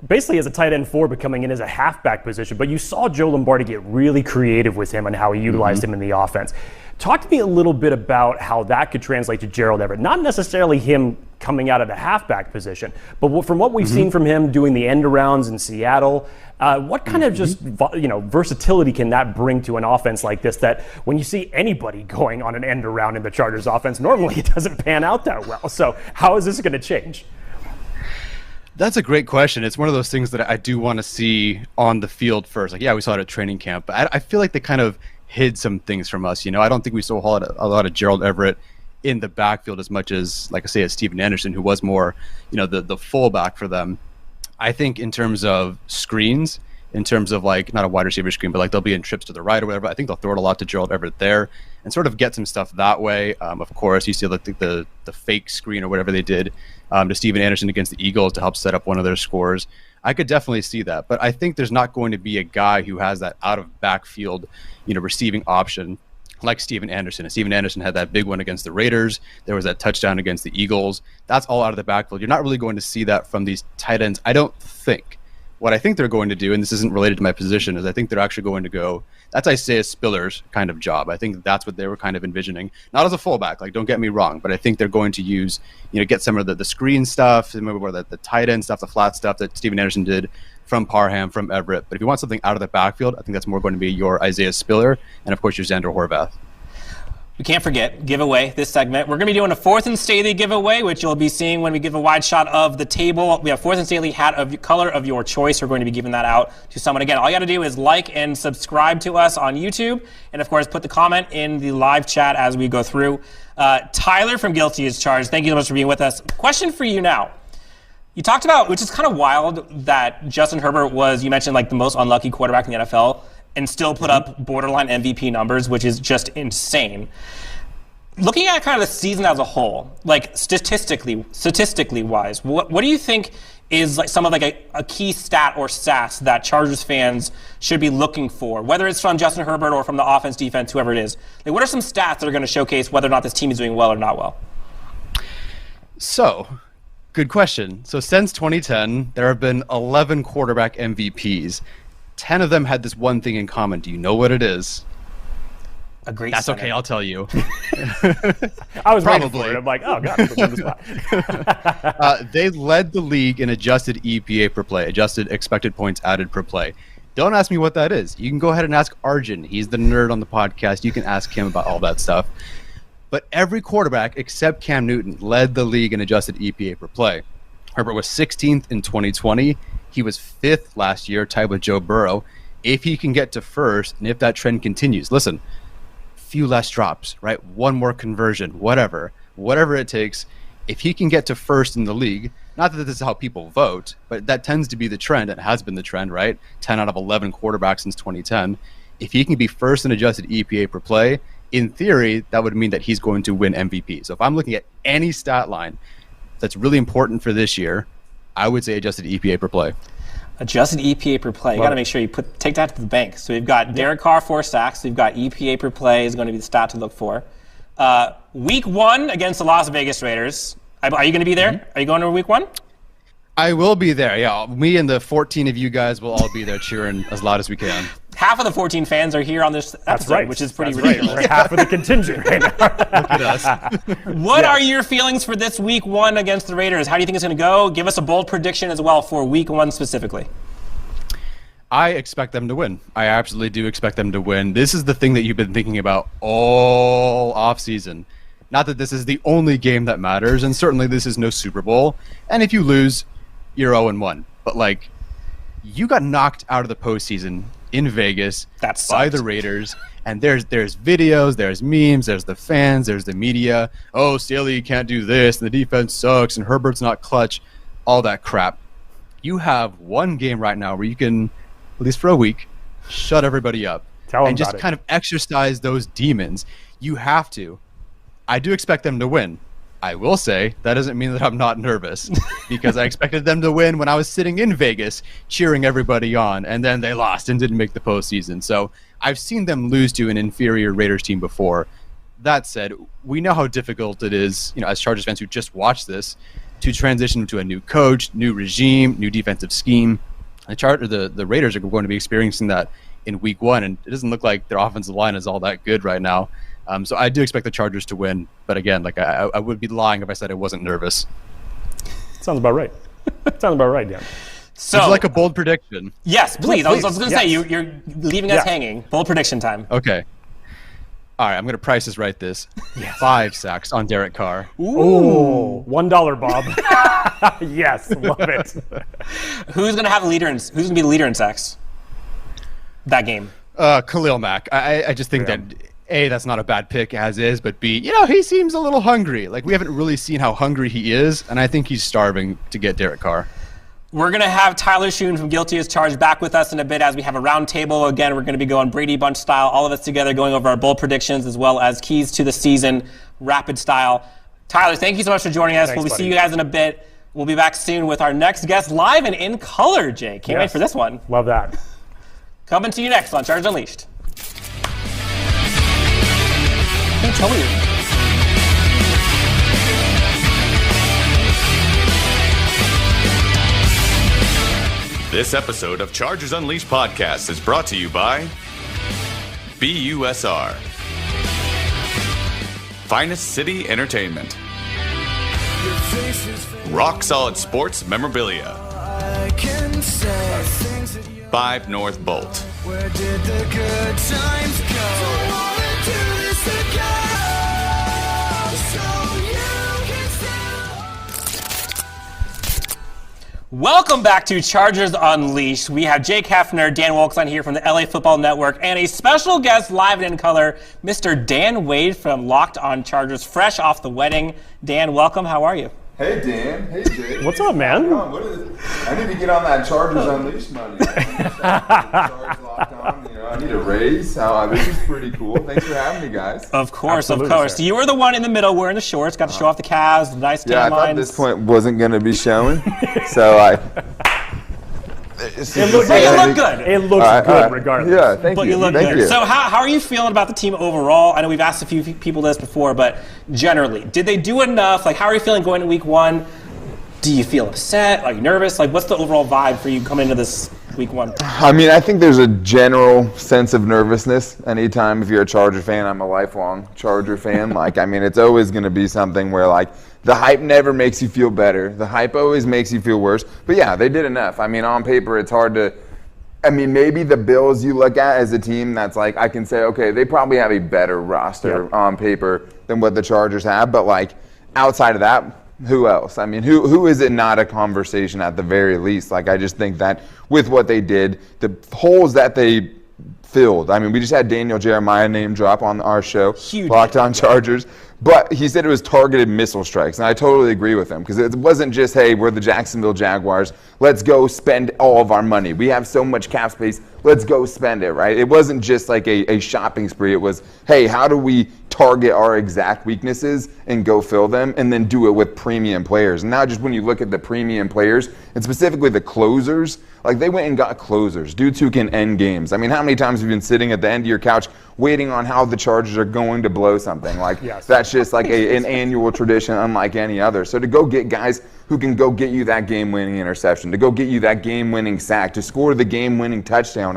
basically as a tight end 4, but coming in as a halfback position. But you saw Joe Lombardi get really creative with him and how he utilized him in the offense. Talk to me a little bit about how that could translate to Gerald Everett. Not necessarily him coming out of the halfback position, but from what we've seen from him doing the end arounds in Seattle, what kind of just versatility can that bring to an offense like this, that when you see anybody going on an end around in the Chargers offense, normally it doesn't pan out that well. So how is this going to change? That's a great question. It's one of those things that I do want to see on the field first. Like, yeah, we saw it at training camp, but I feel like they kind of hid some things from us. I don't think we saw a lot of Gerald Everett in the backfield as much as, like I say, as Steven Anderson, who was more, the fullback for them. I think in terms of screens, in terms of like not a wide receiver screen, but like they'll be in trips to the right or whatever, I think they'll throw it a lot to Gerald Everett there and sort of get some stuff that way. Of course, you see the fake screen or whatever they did to Steven Anderson against the Eagles to help set up one of their scores. I could definitely see that, but I think there's not going to be a guy who has that out of backfield, receiving option like Steven Anderson. And Steven Anderson had that big one against the Raiders. There was that touchdown against the Eagles. That's all out of the backfield. You're not really going to see that from these tight ends, I don't think. What I think they're going to do, and this isn't related to my position, is I think they're actually going to go, that's Isaiah Spiller's kind of job. I think that's what they were kind of envisioning. Not as a fullback, like, don't get me wrong, but I think they're going to use, get some of the screen stuff, some of the tight end stuff, the flat stuff that Steven Anderson did from Parham, from Everett. But if you want something out of the backfield, I think that's more going to be your Isaiah Spiller and, of course, your Xander Horvath. We can't forget giveaway this segment. We're going to be doing a 4th and Staley giveaway, which you'll be seeing when we give a wide shot of the table. We have 4th and Staley hat of color of your choice. We're going to be giving that out to someone. Again, all you got to do is like and subscribe to us on YouTube, and of course, put the comment in the live chat as we go through. Tyler from Guilty as Charged, thank you so much for being with us. Question for you now. You talked about, which is kind of wild, that Justin Herbert was, you mentioned, like the most unlucky quarterback in the NFL, and still put up borderline MVP numbers, which is just insane. Looking at kind of the season as a whole, like statistically wise, what do you think is like some of like a key stat or stats that Chargers fans should be looking for, whether it's from Justin Herbert or from the offense, defense, whoever it is? Like, what are some stats that are going to showcase whether or not this team is doing well or not well? So, good question. So since 2010, there have been 11 quarterback MVPs. 10 of them had this one thing in common. Do you know what it is? A great That's center. okay, I'll tell you. I was Probably. waiting for it. I'm like, oh, God, put me on the spot. They led the league in adjusted EPA per play, adjusted expected points added per play. Don't ask me what that is. You can go ahead and ask Arjun. He's the nerd on the podcast. You can ask him about all that stuff. But every quarterback except Cam Newton led the league in adjusted EPA per play. Herbert was 16th in 2020. He was 5th last year, tied with Joe Burrow. If he can get to first, and if that trend continues, listen, few less drops, right? One more conversion, whatever it takes. If he can get to first in the league, not that this is how people vote, but that tends to be the trend. It has been the trend, right? 10 out of 11 quarterbacks since 2010. If he can be first in adjusted EPA per play, in theory, that would mean that he's going to win MVP. So if I'm looking at any stat line that's really important for this year, I would say adjusted EPA per play. Adjusted EPA per play. You got to make sure you take that to the bank. So we've got Derek Carr 4 sacks. We've got EPA per play is going to be the stat to look for. Week 1 against the Las Vegas Raiders. Are you going to be there? Are you going to week 1? I will be there. Yeah, me and the 14 of you guys will all be there cheering as loud as we can. Half of the 14 fans are here on this episode, right. which is pretty That's ridiculous. Right. Half of the contingent right now. Look at us. What are your feelings for this week 1 against the Raiders? How do you think it's going to go? Give us a bold prediction as well for week 1 specifically. I expect them to win. I absolutely do expect them to win. This is the thing that you've been thinking about all offseason. Not that this is the only game that matters, and certainly this is no Super Bowl. And if you lose, you're 0-1. But, like, you got knocked out of the postseason in Vegas by the Raiders. And there's videos, there's memes, there's the fans, there's the media. Oh, Staley can't do this, and the defense sucks, and Herbert's not clutch. All that crap. You have one game right now where you can, at least for a week, shut everybody up. And just kind of exercise those demons. You have to. I do expect them to win. I will say that doesn't mean that I'm not nervous because I expected them to win when I was sitting in Vegas cheering everybody on, and then they lost and didn't make the postseason. So I've seen them lose to an inferior Raiders team before. That said, we know how difficult it is, as Chargers fans who just watched this, to transition to a new coach, new regime, new defensive scheme. The Raiders are going to be experiencing that in week 1, and it doesn't look like their offensive line is all that good right now. So I do expect the Chargers to win, but again, I would be lying if I said I wasn't nervous. Sounds about right. Sounds about right, Dan. So, would you like a bold prediction? Yes, please. I was going to say, you're leaving us hanging. Bold prediction time. Okay. All right, I'm going to price this right this. 5 sacks on Derek Carr. Ooh. $1, Bob. Yes, love it. Who's going to who's going to be the leader in sacks that game? Khalil Mack. I just think that A, that's not a bad pick as is, but B, he seems a little hungry. We haven't really seen how hungry he is, and I think he's starving to get Derek Carr. We're going to have Tyler Schoon from Guilty as Charged back with us in a bit as we have a round table. Again, we're going to be going Brady Bunch style, all of us together going over our bold predictions as well as keys to the season, rapid style. Tyler, thank you so much for joining us. We'll see you guys in a bit. We'll be back soon with our next guest live and in color, Jay. Can't wait for this one. Love that. Coming to you next on Chargers Unleashed. Who told you? This episode of Chargers Unleashed podcast is brought to you by BUSR, Finest City Entertainment, Rock Solid Sports Memorabilia, 5 North Bolt, Where did the good times go? Don't wanna do this again, so you can stay. Welcome back to Chargers Unleashed. We have Jake Hefner, Dan Wolkenstein here from the LAFB Network, and a special guest live and in color, Mr. Dan Wade from Locked on Chargers, fresh off the wedding. Dan, welcome. How are you? Hey, Dan. Hey, Jake. What's up, man? I need to get on that Chargers Unleashed money. I need a raise. This is pretty cool. Thanks for having me, guys. Of course, of course. Sir. You were the one in the middle wearing the shorts, got to show off the calves, the nice tan lines. I thought this point wasn't going to be showing, so I... You look good. It looks good regardless. Yeah, thank you. But you look good. So how are you feeling about the team overall? I know we've asked a few people this before, but generally, did they do enough? How are you feeling going to week 1? Do you feel upset? Are you nervous? What's the overall vibe for you coming into this week 1? I think there's a general sense of nervousness anytime if you're a Charger fan. I'm a lifelong Charger fan. It's always going to be something where the hype never makes you feel better. The hype always makes you feel worse. But yeah, they did enough. On paper, it's hard to... maybe the Bills you look at as a team that's I can say, okay, they probably have a better roster on paper than what the Chargers have. But outside of that, who else? Who is it not a conversation at the very least? I just think that with what they did, the holes that they filled. We just had Daniel Jeremiah name drop on our show, Huge. Locked on Chargers. But he said it was targeted missile strikes, and I totally agree with him because it wasn't just, hey, we're the Jacksonville Jaguars, let's go spend all of our money. We have so much cap space, let's go spend it, right? It wasn't just a shopping spree. It was, hey, how do we target our exact weaknesses and go fill them and then do it with premium players? And now just when you look at the premium players, and specifically the closers, they went and got closers, dudes who can end games. How many times have you been sitting at the end of your couch waiting on how the Chargers are going to blow something? That's just an annual tradition unlike any other. So to go get guys who can go get you that game-winning interception, to go get you that game-winning sack, to score the game-winning touchdown,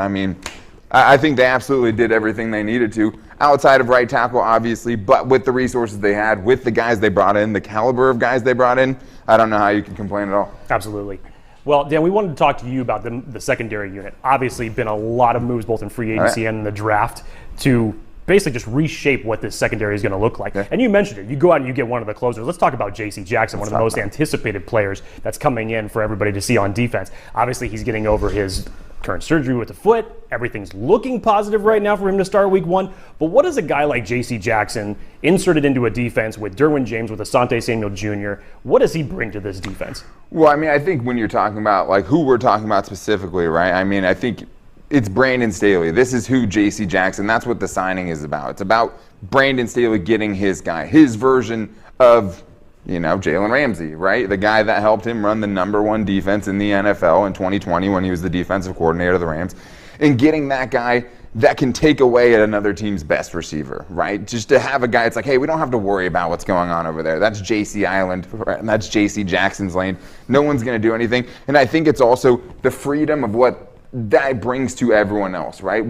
I think they absolutely did everything they needed to, outside of right tackle, obviously, but with the resources they had, with the guys they brought in, the caliber of guys they brought in, I don't know how you can complain at all. Absolutely. Well, Dan, we wanted to talk to you about the secondary unit. Obviously, been a lot of moves both in free agency and in the draft to basically just reshape what this secondary is going to look like. Yeah. And you mentioned it. You go out and you get one of the closers. Let's talk about J.C. Jackson, one of the most anticipated players that's coming in for everybody to see on defense. Obviously, he's getting over his current surgery with the foot. Everything's looking positive right now for him to start week 1. But what does a guy like J.C. Jackson inserted into a defense with Derwin James, with Asante Samuel Jr., what does he bring to this defense? Well, I think when you're talking about who we're talking about specifically, right? I think it's Brandon Staley. This is who J.C. Jackson, that's what the signing is about. It's about Brandon Staley getting his guy, his version of Jalen Ramsey, right? The guy that helped him run the #1 defense in the NFL in 2020 when he was the defensive coordinator of the Rams. And getting that guy that can take away at another team's best receiver, right? Just to have a guy, it's like, hey, we don't have to worry about what's going on over there. That's JC Island, and that's JC Jackson's lane. No one's going to do anything. And I think it's also the freedom of what that brings to everyone else, right?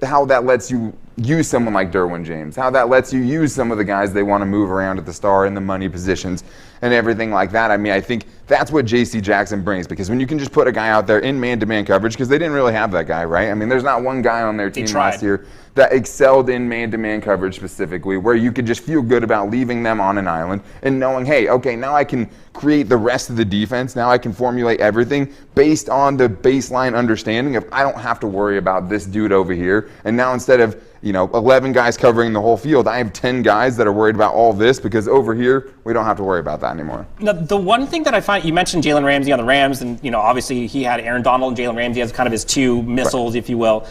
How that lets you use someone like Derwin James, how that lets you use some of the guys they want to move around at the star in the money positions and everything like that. I mean, I think that's what JC Jackson brings, because when you can just put a guy out there in man-to-man coverage, because they didn't really have that guy, right? I mean, there's not one guy on their team last year that excelled in man-to-man coverage specifically, where you could just feel good about leaving them on an island and knowing, hey, okay, now I can create the rest of the defense. Now I can formulate everything based on the baseline understanding of I don't have to worry about this dude over here. And now instead of 11 guys covering the whole field, I have 10 guys that are worried about all this, because over here we don't have to worry about that anymore. Now, the one thing that I find, you mentioned Jalen Ramsey on the Rams, and obviously he had Aaron Donald and Jalen Ramsey as kind of his two missiles, if you will.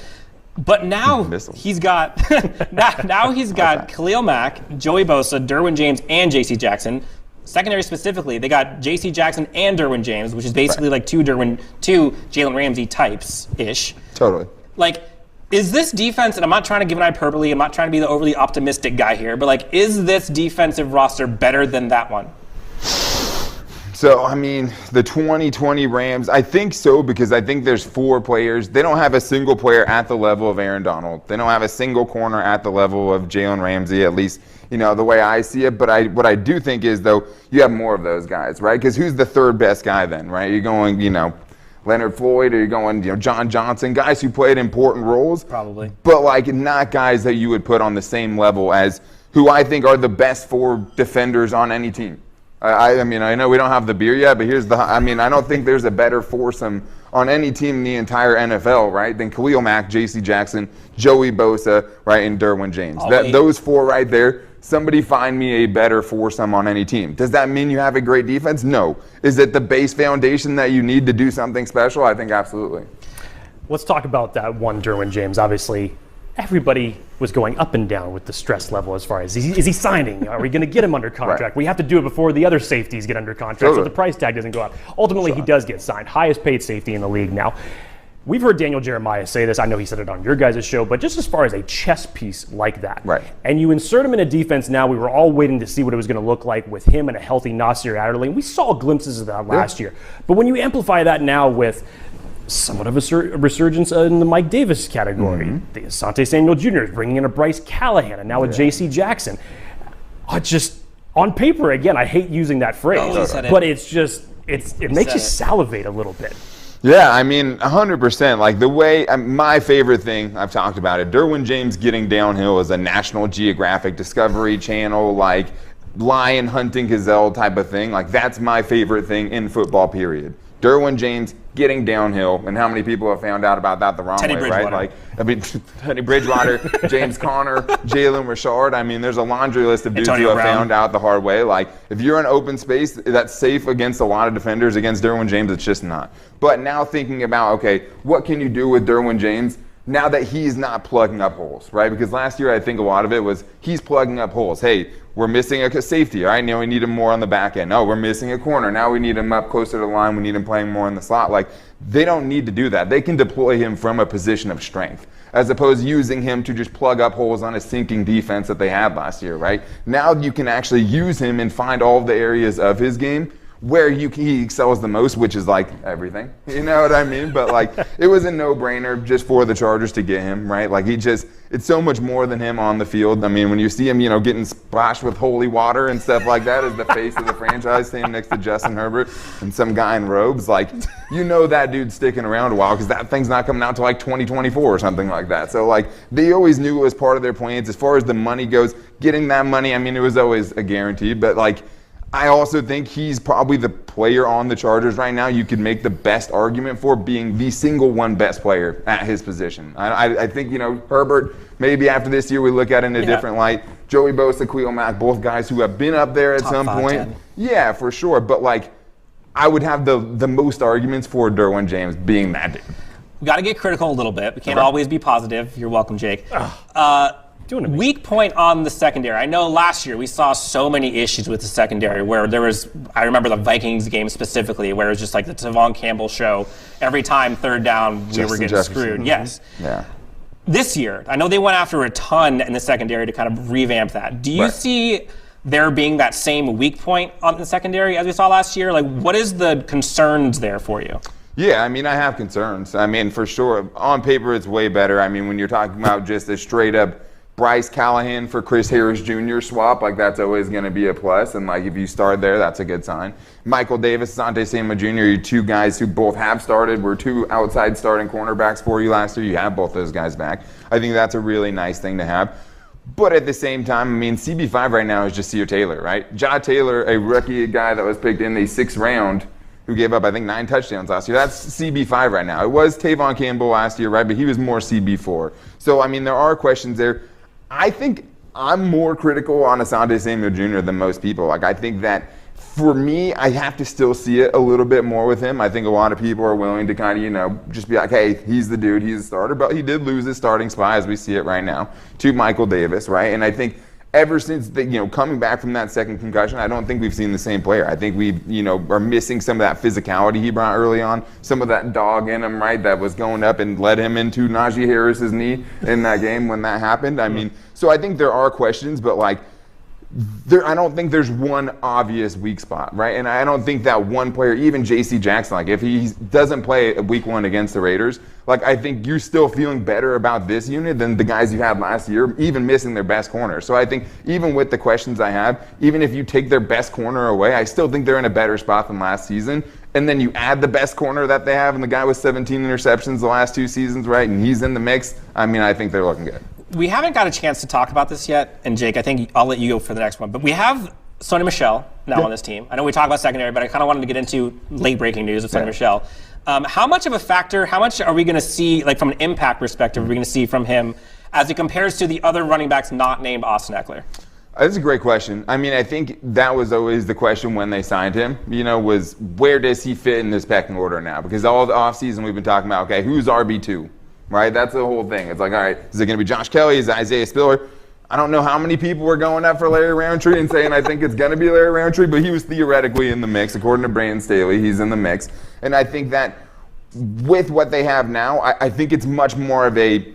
But now he's got Khalil Mack, Joey Bosa, Derwin James, and J.C. Jackson. Secondary specifically, they got J.C. Jackson and Derwin James, which is basically like two Jalen Ramsey types-ish. Totally. Is this defense, and I'm not trying to give an hyperbole, I'm not trying to be the overly optimistic guy here, but is this defensive roster better than that one? So, I mean, the 2020 Rams, I think so, because I think there's 4 players. They don't have a single player at the level of Aaron Donald. They don't have a single corner at the level of Jalen Ramsey, at least, the way I see it. But what I do think is, though, you have more of those guys, right? Because who's the third best guy then, right? You're going, Leonard Floyd, or you're going, John Johnson, guys who played important roles. Probably. But, not guys that you would put on the same level as who I think are the best 4 defenders on any team. I mean, I know we don't have the beer yet, but I don't think there's a better foursome on any team in the entire NFL, right, than Khalil Mack, J.C. Jackson, Joey Bosa, right, and Derwin James. Those 4 right there, somebody find me a better foursome on any team. Does that mean you have a great defense? No. Is it the base foundation that you need to do something special? I think absolutely. Let's talk about that one Derwin James. Obviously, everybody was going up and down with the stress level as far as, is he signing? Are we going to get him under contract? Right. We have to do it before the other safeties get under contract so the price tag doesn't go up. Ultimately, he does get signed. Highest paid safety in the league now. We've heard Daniel Jeremiah say this. I know he said it on your guys' show, but just as far as a chess piece like that, right, and you insert him in a defense now, we were all waiting to see what it was going to look like with him and a healthy Nasir Adderley. We saw glimpses of that last year. But when you amplify that now with somewhat of a resurgence in the Mike Davis category, the Asante Samuel Jr. is bringing in a Bryce Callahan, and now with J.C. Jackson. Just on paper, again, I hate using that phrase, but it's just, it makes you salivate a little bit. Yeah, I mean, 100%. The way, my favorite thing, I've talked about it, Derwin James getting downhill is a National Geographic Discovery Channel, lion hunting gazelle type of thing. That's my favorite thing in football, period. Derwin James getting downhill, and how many people have found out about that the wrong way, right? Teddy Bridgewater, James Conner, Jalen Richard. I mean, there's a laundry list of dudes who have found out the hard way. If you're in open space that's safe against a lot of defenders, against Derwin James, it's just not. But now thinking about, okay, what can you do with Derwin James now that he's not plugging up holes, right? Because last year I think a lot of it was he's plugging up holes. Hey, we're missing a safety, all right? Now we need him more on the back end. Oh, we're missing a corner. Now we need him up closer to the line. We need him playing more in the slot. They don't need to do that. They can deploy him from a position of strength, as opposed to using him to just plug up holes on a sinking defense that they had last year, right? Now you can actually use him and find all of the areas of his game where he excels the most, which is everything. You know what I mean? But it was a no-brainer just for the Chargers to get him, right? It's so much more than him on the field. I mean, when you see him, getting splashed with holy water and stuff like that as the face of the franchise, standing next to Justin Herbert and some guy in robes, that dude's sticking around a while, because that thing's not coming out till 2024 or something like that. So they always knew it was part of their plans. As far as the money goes, getting that money, I mean, it was always a guarantee, but I also think he's probably the player on the Chargers right now you could make the best argument for being the single one best player at his position. I think, Herbert, maybe after this year we look at it in a different light. Joey Bosa, Khalil Mack, both guys who have been up there at some point. 10. Yeah, for sure. But, I would have the most arguments for Derwin James being that dude. We got to get critical a little bit. We can't always be positive. You're welcome, Jake. Weak point on the secondary. I know last year we saw so many issues with the secondary where I remember the Vikings game specifically, where it was just like the Tavon Campbell show. Every time third down, we were getting screwed. Yes. Yeah. This year, I know they went after a ton in the secondary to kind of revamp that. Do you see there being that same weak point on the secondary as we saw last year? Like, what is the concerns there for you? Yeah, I mean, I have concerns. I mean, for sure. On paper, it's way better. I mean, when you're talking about just a straight up Bryce Callahan for Chris Harris Jr. swap, like that's always going to be a plus. And like if you start there, that's a good sign. Michael Davis, Asante Samuel Jr., you're two guys who both have started. Were two outside starting cornerbacks for you last year. You have both those guys back. I think that's a really nice thing to have. But at the same time, I mean, CB5 right now is just Sear Taylor, right? Ja Taylor, a rookie guy that was picked in the 6th round, who gave up, I think, 9 touchdowns last year. That's CB5 right now. It was Tavon Campbell last year, right? But he was more CB4. So, I mean, there are questions there. I think I'm more critical on Asante Samuel Jr. than most people. Like, I think that for me, I have to still see it a little bit more with him. I think a lot of people are willing to kind of, just be like, hey, he's the dude, he's the starter. But he did lose his starting spot, as we see it right now, to Michael Davis, right? And I think ever since coming back from that second concussion, I don't think we've seen the same player. I think we are missing some of that physicality he brought early on, some of that dog in him, right, that was going up and led him into Najee Harris's knee in that game when that happened. I mean, so I think there are questions, but I don't think there's one obvious weak spot, right? And I don't think that one player, even J.C. Jackson, like if he doesn't play week 1 against the Raiders, like I think you're still feeling better about this unit than the guys you had last year, even missing their best corner. So I think even with the questions I have, even if you take their best corner away, I still think they're in a better spot than last season. And then you add the best corner that they have, and the guy with 17 interceptions the last 2 seasons, right? And he's in the mix. I mean, I think they're looking good. We haven't got a chance to talk about this yet, and Jake, I think I'll let you go for the next one. But we have Sony Michel now on this team. I know we talked about secondary, but I kind of wanted to get into late-breaking news of Sony Michel. How much of a factor, how much are we going to see, like from an impact perspective, are we going to see from him as it compares to the other running backs not named Austin Eckler? That's a great question. I mean, I think that was always the question when they signed him, was where does he fit in this pecking order now? Because all the offseason we've been talking about, okay, who's RB2? Right? That's the whole thing. It's like, all right, is it going to be Josh Kelly? Is it Isaiah Spiller? I don't know how many people were going up for Larry Roundtree and saying I think it's going to be Larry Roundtree, but he was theoretically in the mix. According to Brandon Staley, he's in the mix. And I think that with what they have now, I think it's much more of a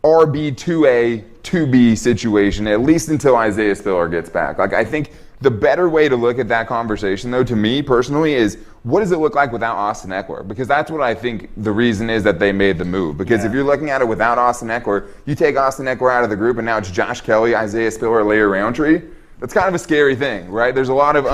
RB2A, 2B situation, at least until Isaiah Spiller gets back. Like, I think the better way to look at that conversation, though, to me personally, is what does it look like without Austin Eckler? Because that's what I think the reason is that they made the move. Because if you're looking at it without Austin Eckler, you take Austin Eckler out of the group and now it's Josh Kelly, Isaiah Spiller, Larry Roundtree. That's kind of a scary thing, right? There's a lot of,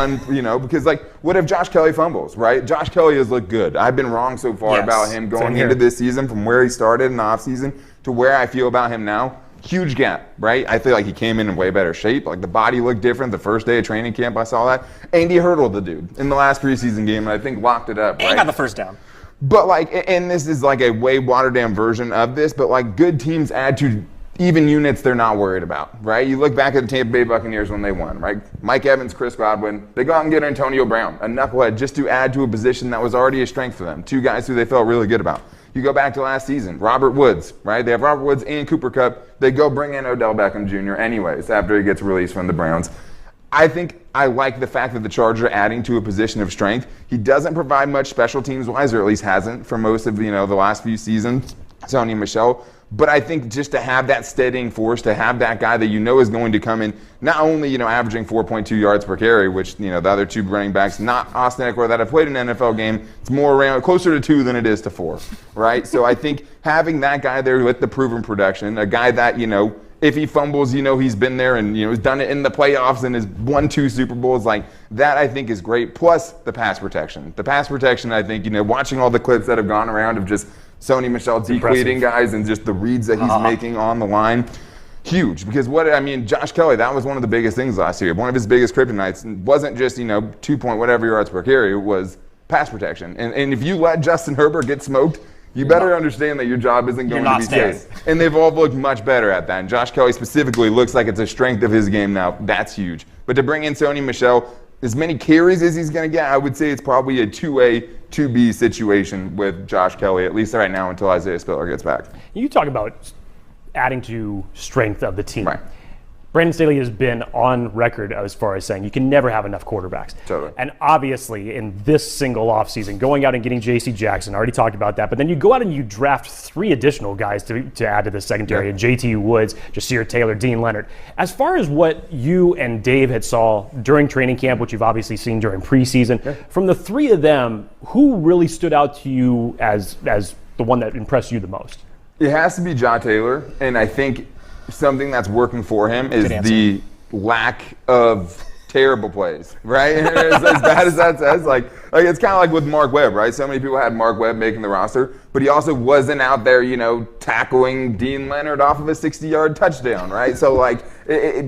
because what if Josh Kelly fumbles, right? Josh Kelly has looked good. I've been wrong so far about him going into this season from where he started in the offseason to where I feel about him now. Huge gap, right? I feel like he came in way better shape. Like the body looked different the first day of training camp. I saw that. Andy hurdled the dude in the last preseason game, and I think locked it up. And got the first down. But and this is like a way watered down version of this. But good teams add to even units they're not worried about, right? You look back at the Tampa Bay Buccaneers when they won, right? Mike Evans, Chris Godwin, they go out and get Antonio Brown, a knucklehead, just to add to a position that was already a strength for them. 2 guys who they felt really good about. You go back to last season, Robert Woods, right? They have Robert Woods and Cooper Kupp. They go bring in Odell Beckham Jr. anyways after he gets released from the Browns. I think I like the fact that the Chargers are adding to a position of strength. He doesn't provide much special teams-wise, or at least hasn't for most of the last few seasons, Sony Michel. But I think just to have that steadying force, to have that guy that is going to come in, not only averaging 4.2 yards per carry, which the other 2 running backs, not Austin Eckler, that have played an NFL game, it's more around closer to 2 than it is to 4, right? So I think having that guy there with the proven production, a guy that if he fumbles, he's been there and he's done it in the playoffs and has won 2 Super Bowls, like that I think is great. Plus the pass protection. The pass protection, I think watching all the clips that have gone around of just Sony Michel decleating guys and just the reads that he's making on the line. Huge. Because Josh Kelly, that was one of the biggest things last year. One of his biggest kryptonites wasn't just, 2 point whatever yards per carry. It was pass protection. And if you let Justin Herbert get smoked, you better understand that your job isn't going to be safe. And they've all looked much better at that. And Josh Kelly specifically looks like it's a strength of his game now. That's huge. But to bring in Sony Michel, as many carries as he's going to get, I would say it's probably a 2A, 2B situation with Josh Kelly, at least right now until Isaiah Spiller gets back. You talk about adding to strength of the team. Right. Brandon Staley has been on record as far as saying you can never have enough quarterbacks. Totally. And obviously, in this single offseason, going out and getting J.C. Jackson, I already talked about that, but then you go out and you draft 3 additional guys to add to the secondary, and J.T. Woods, Jasir Taylor, Dean Leonard. As far as what you and Dave had saw during training camp, which you've obviously seen during preseason, from the 3 of them, who really stood out to you as the one that impressed you the most? It has to be Ja Taylor, and I think something that's working for him is the lack of terrible plays, right? As bad as that says, like it's kind of like with Mark Webb, right? So many people had Mark Webb making the roster, but he also wasn't out there, tackling Dean Leonard off of a 60-yard touchdown, right? So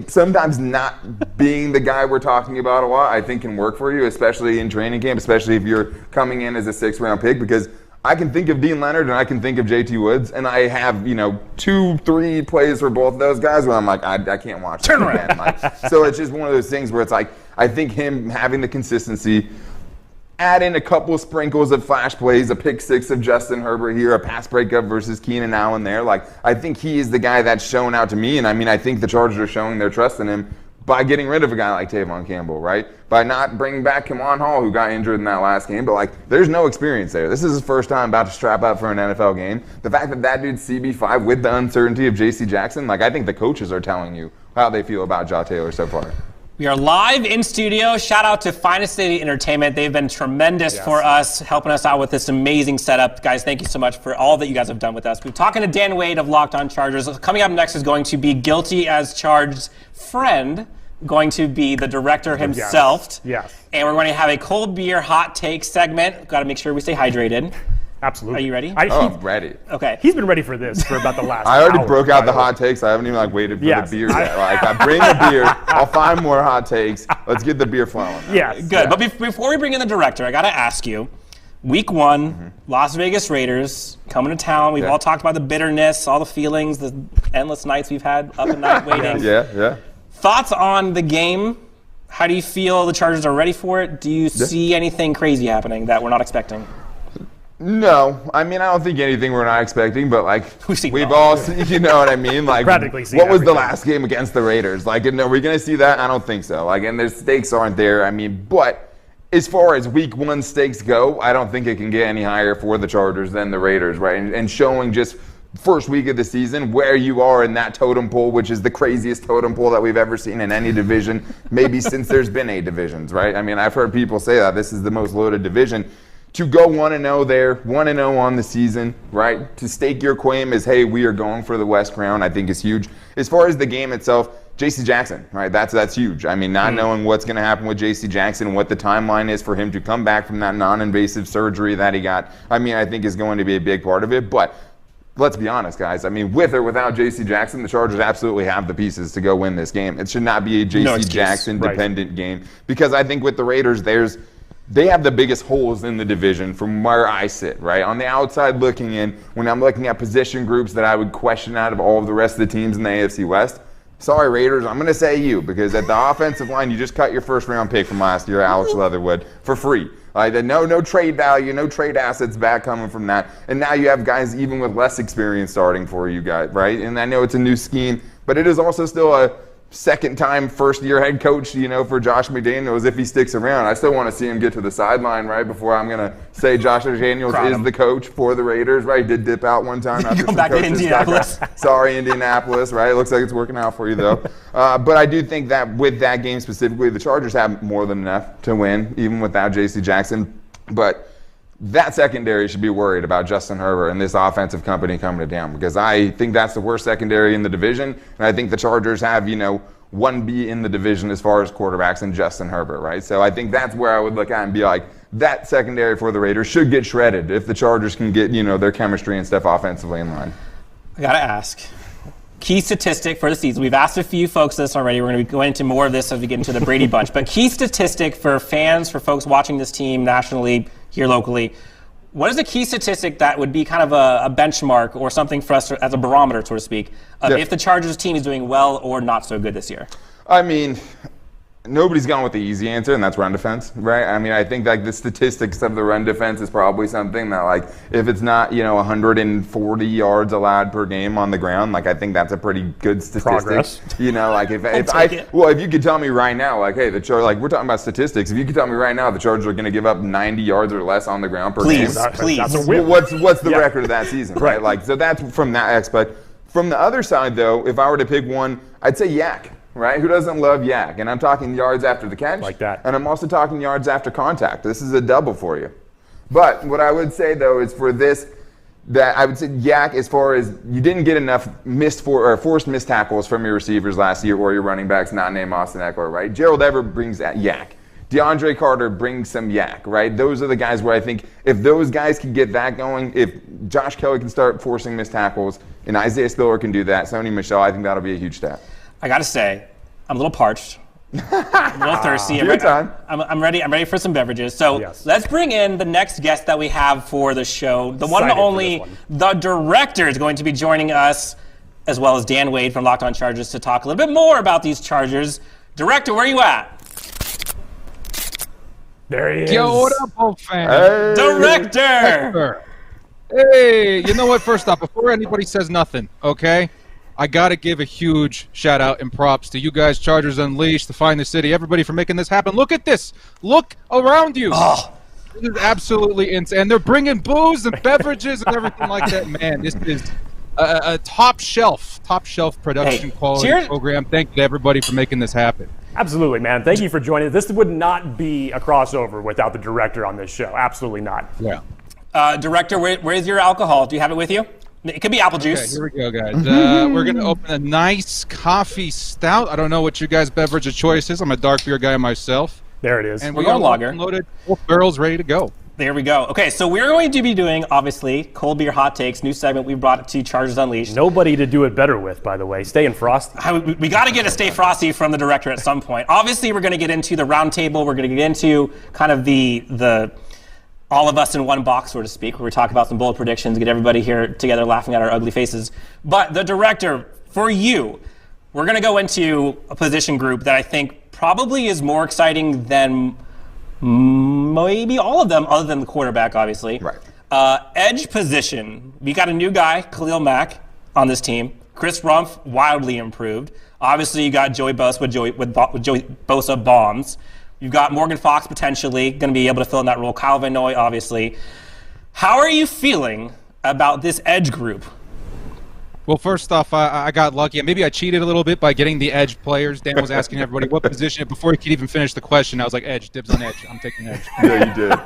sometimes not being the guy we're talking about a lot, I think can work for you, especially in training camp, especially if you're coming in as a 6th-round pick, because I can think of Dean Leonard and I can think of JT Woods, and I have 2-3 plays for both of those guys where I'm like, I can't watch. Turn around. So it's just one of those things where it's like, I think him having the consistency, add in a couple sprinkles of flash plays, a pick 6 of Justin Herbert here, a pass breakup versus Keenan Allen there. I think he is the guy that's shown out to me, and I think the Chargers are showing their trust in him by getting rid of a guy like Tavon Campbell, right? By not bringing back Kamon Hall, who got injured in that last game. But, there's no experience there. This is his first time about to strap up for an NFL game. The fact that dude's CB5 with the uncertainty of J.C. Jackson, I think the coaches are telling you how they feel about Ja Taylor so far. We are live in studio. Shout out to Finest City Entertainment. They've been tremendous for us, helping us out with this amazing setup. Guys, thank you so much for all that you guys have done with us. We're talking to Dan Wade of Locked On Chargers. Coming up next is going to be Guilty as Charged friend, going to be the director himself. Yes. And we're going to have a cold beer hot take segment. Got to make sure we stay hydrated. Absolutely. Are you ready? I'm ready. Okay. He's been ready for this for about the last I already hour, broke out the hot takes. I haven't even waited for the beer yet. I bring a beer. I'll find more hot takes. Let's get the beer flowing. Yes. Good. Yeah. But before we bring in the director, I got to ask you, Week 1, Las Vegas Raiders coming to town. We've all talked about the bitterness, all the feelings, the endless nights we've had up at night waiting. Yeah. Thoughts on the game? How do you feel the Chargers are ready for it? Do you see anything crazy happening that we're not expecting? No. I don't think anything we're not expecting, but we've all seen, you know what I mean? Practically seen what was the everything. last game against the Raiders? Are we going to see that? I don't think so. And the stakes aren't there. But as far as Week 1 stakes go, I don't think it can get any higher for the Chargers than the Raiders, right? And showing just first week of the season where you are in that totem pole, which is the craziest totem pole that we've ever seen in any division, maybe since there's been 8 divisions, right? I've heard people say that this is the most loaded division. To go 1-0 there, 1-0 on the season, right? To stake your claim as, hey, we are going for the West Crown, I think is huge. As far as the game itself, J.C. Jackson, right? That's huge. Not knowing what's going to happen with J.C. Jackson, what the timeline is for him to come back from that non-invasive surgery that he got, I think is going to be a big part of it. But let's be honest, guys. With or without J.C. Jackson, the Chargers absolutely have the pieces to go win this game. It should not be a J.C. Jackson-dependent game. Because I think with the Raiders, they have the biggest holes in the division from where I sit, right? On the outside looking in, when I'm looking at position groups that I would question out of all of the rest of the teams in the AFC West, sorry, Raiders, I'm going to say you, because at the offensive line, you just cut your first-round pick from last year, Alex Leatherwood, for free. No trade value, no trade assets back coming from that. And now you have guys even with less experience starting for you guys, right? And I know it's a new scheme, but it is also still a second-time, first-year head coach, for Josh McDaniels if he sticks around. I still want to see him get to the sideline, right, before I'm going to say Josh McDaniels is the coach for the Raiders, right? He did dip out one time. After go back to Indianapolis. Sorry, Indianapolis, right? It looks like it's working out for you, though. But I do think that with that game specifically, the Chargers have more than enough to win, even without J.C. Jackson. But that secondary should be worried about Justin Herbert and this offensive company coming to town, because I think that's the worst secondary in the division, and I think the Chargers have, 1B in the division as far as quarterbacks and Justin Herbert, right? So I think that's where I would look at and be like, that secondary for the Raiders should get shredded if the Chargers can get, their chemistry and stuff offensively in line. I got to ask. Key statistic for the season. We've asked a few folks this already. We're going to be going into more of this as we get into the Brady Bunch. But key statistic for fans, for folks watching this team nationally, here locally, what is the key statistic that would be kind of a benchmark or something for us as a barometer, so to speak, of if the Chargers team is doing well or not so good this year? nobody's gone with the easy answer, and that's run defense, right? I mean, I think like the statistics of the run defense is probably something that, like, if it's not 140 yards allowed per game on the ground, like I think that's a pretty good statistic. Progress. Like if you could tell me right now, like, hey, like we're talking about statistics. If you could tell me right now the Chargers are going to give up 90 yards or less on the ground per game, please. What's the record of that season, right? Like, so that's from that aspect. From the other side, though, if I were to pick one, I'd say Yak. Right? Who doesn't love Yak? And I'm talking yards after the catch. Like that. And I'm also talking yards after contact. This is a double for you. But what I would say, though, is for this, that I would say Yak, as far as you didn't get enough forced missed tackles from your receivers last year or your running backs not named Austin Eckler, right? Gerald Everett brings that Yak. DeAndre Carter brings some Yak, right? Those are the guys where I think if those guys can get that going, if Josh Kelly can start forcing missed tackles, and Isaiah Spiller can do that, Sony Michel, I think that'll be a huge stat. I got to say, I'm a little parched. I'm a little thirsty. I'm ready for some beverages. So let's bring in the next guest that we have for the show. The one and only, the director is going to be joining us, as well as Dan Wade from Locked On Chargers, to talk a little bit more about these Chargers. Director, where are you at? There he is. Yo, what up, Hulk fan? Hey. Director! Hey, you know what? First off, before anybody says nothing, okay? I got to give a huge shout out and props to you guys, Chargers Unleashed, to Find the City, everybody for making this happen. Look at this. Look around you. Oh. This is absolutely insane. And they're bringing booze and beverages and everything like that. Man, this is a top shelf production quality program. Thank you to everybody for making this happen. Absolutely, man. Thank you for joining us. This would not be a crossover without the director on this show. Absolutely not. Yeah. Director, where's your alcohol? Do you have it with you? It could be apple juice. Okay, here we go, guys. We're going to open a nice coffee stout. I don't know what your guys' beverage of choice is. I'm a dark beer guy myself. There it is. And we're going lager. Loaded, both barrels ready to go. There we go. Okay, so we're going to be doing, obviously, Cold Beer Hot Takes, new segment we brought to Chargers Unleashed. Nobody to do it better with, by the way. Staying frosty. We got to get a Stay Frosty from the director at some point. Obviously, we're going to get into the round table. We're going to get into kind of the all of us in one box, so to speak, where we talk about some bold predictions, get everybody here together laughing at our ugly faces. But the director, for you, we're going to go into a position group that I think probably is more exciting than maybe all of them, other than the quarterback, obviously. Right. Edge position. We got a new guy, Khalil Mack, on this team. Chris Rumph, wildly improved. Obviously, you got Joey Bosa with Joey Bosa bombs. You've got Morgan Fox potentially going to be able to fill in that role. Kyle Van Noy, obviously. How are you feeling about this edge group? Well, first off, I got lucky. Maybe I cheated a little bit by getting the edge players. Dan was asking everybody what position. Before he could even finish the question, I was like, edge, dibs on edge. I'm taking edge. Yeah, you did.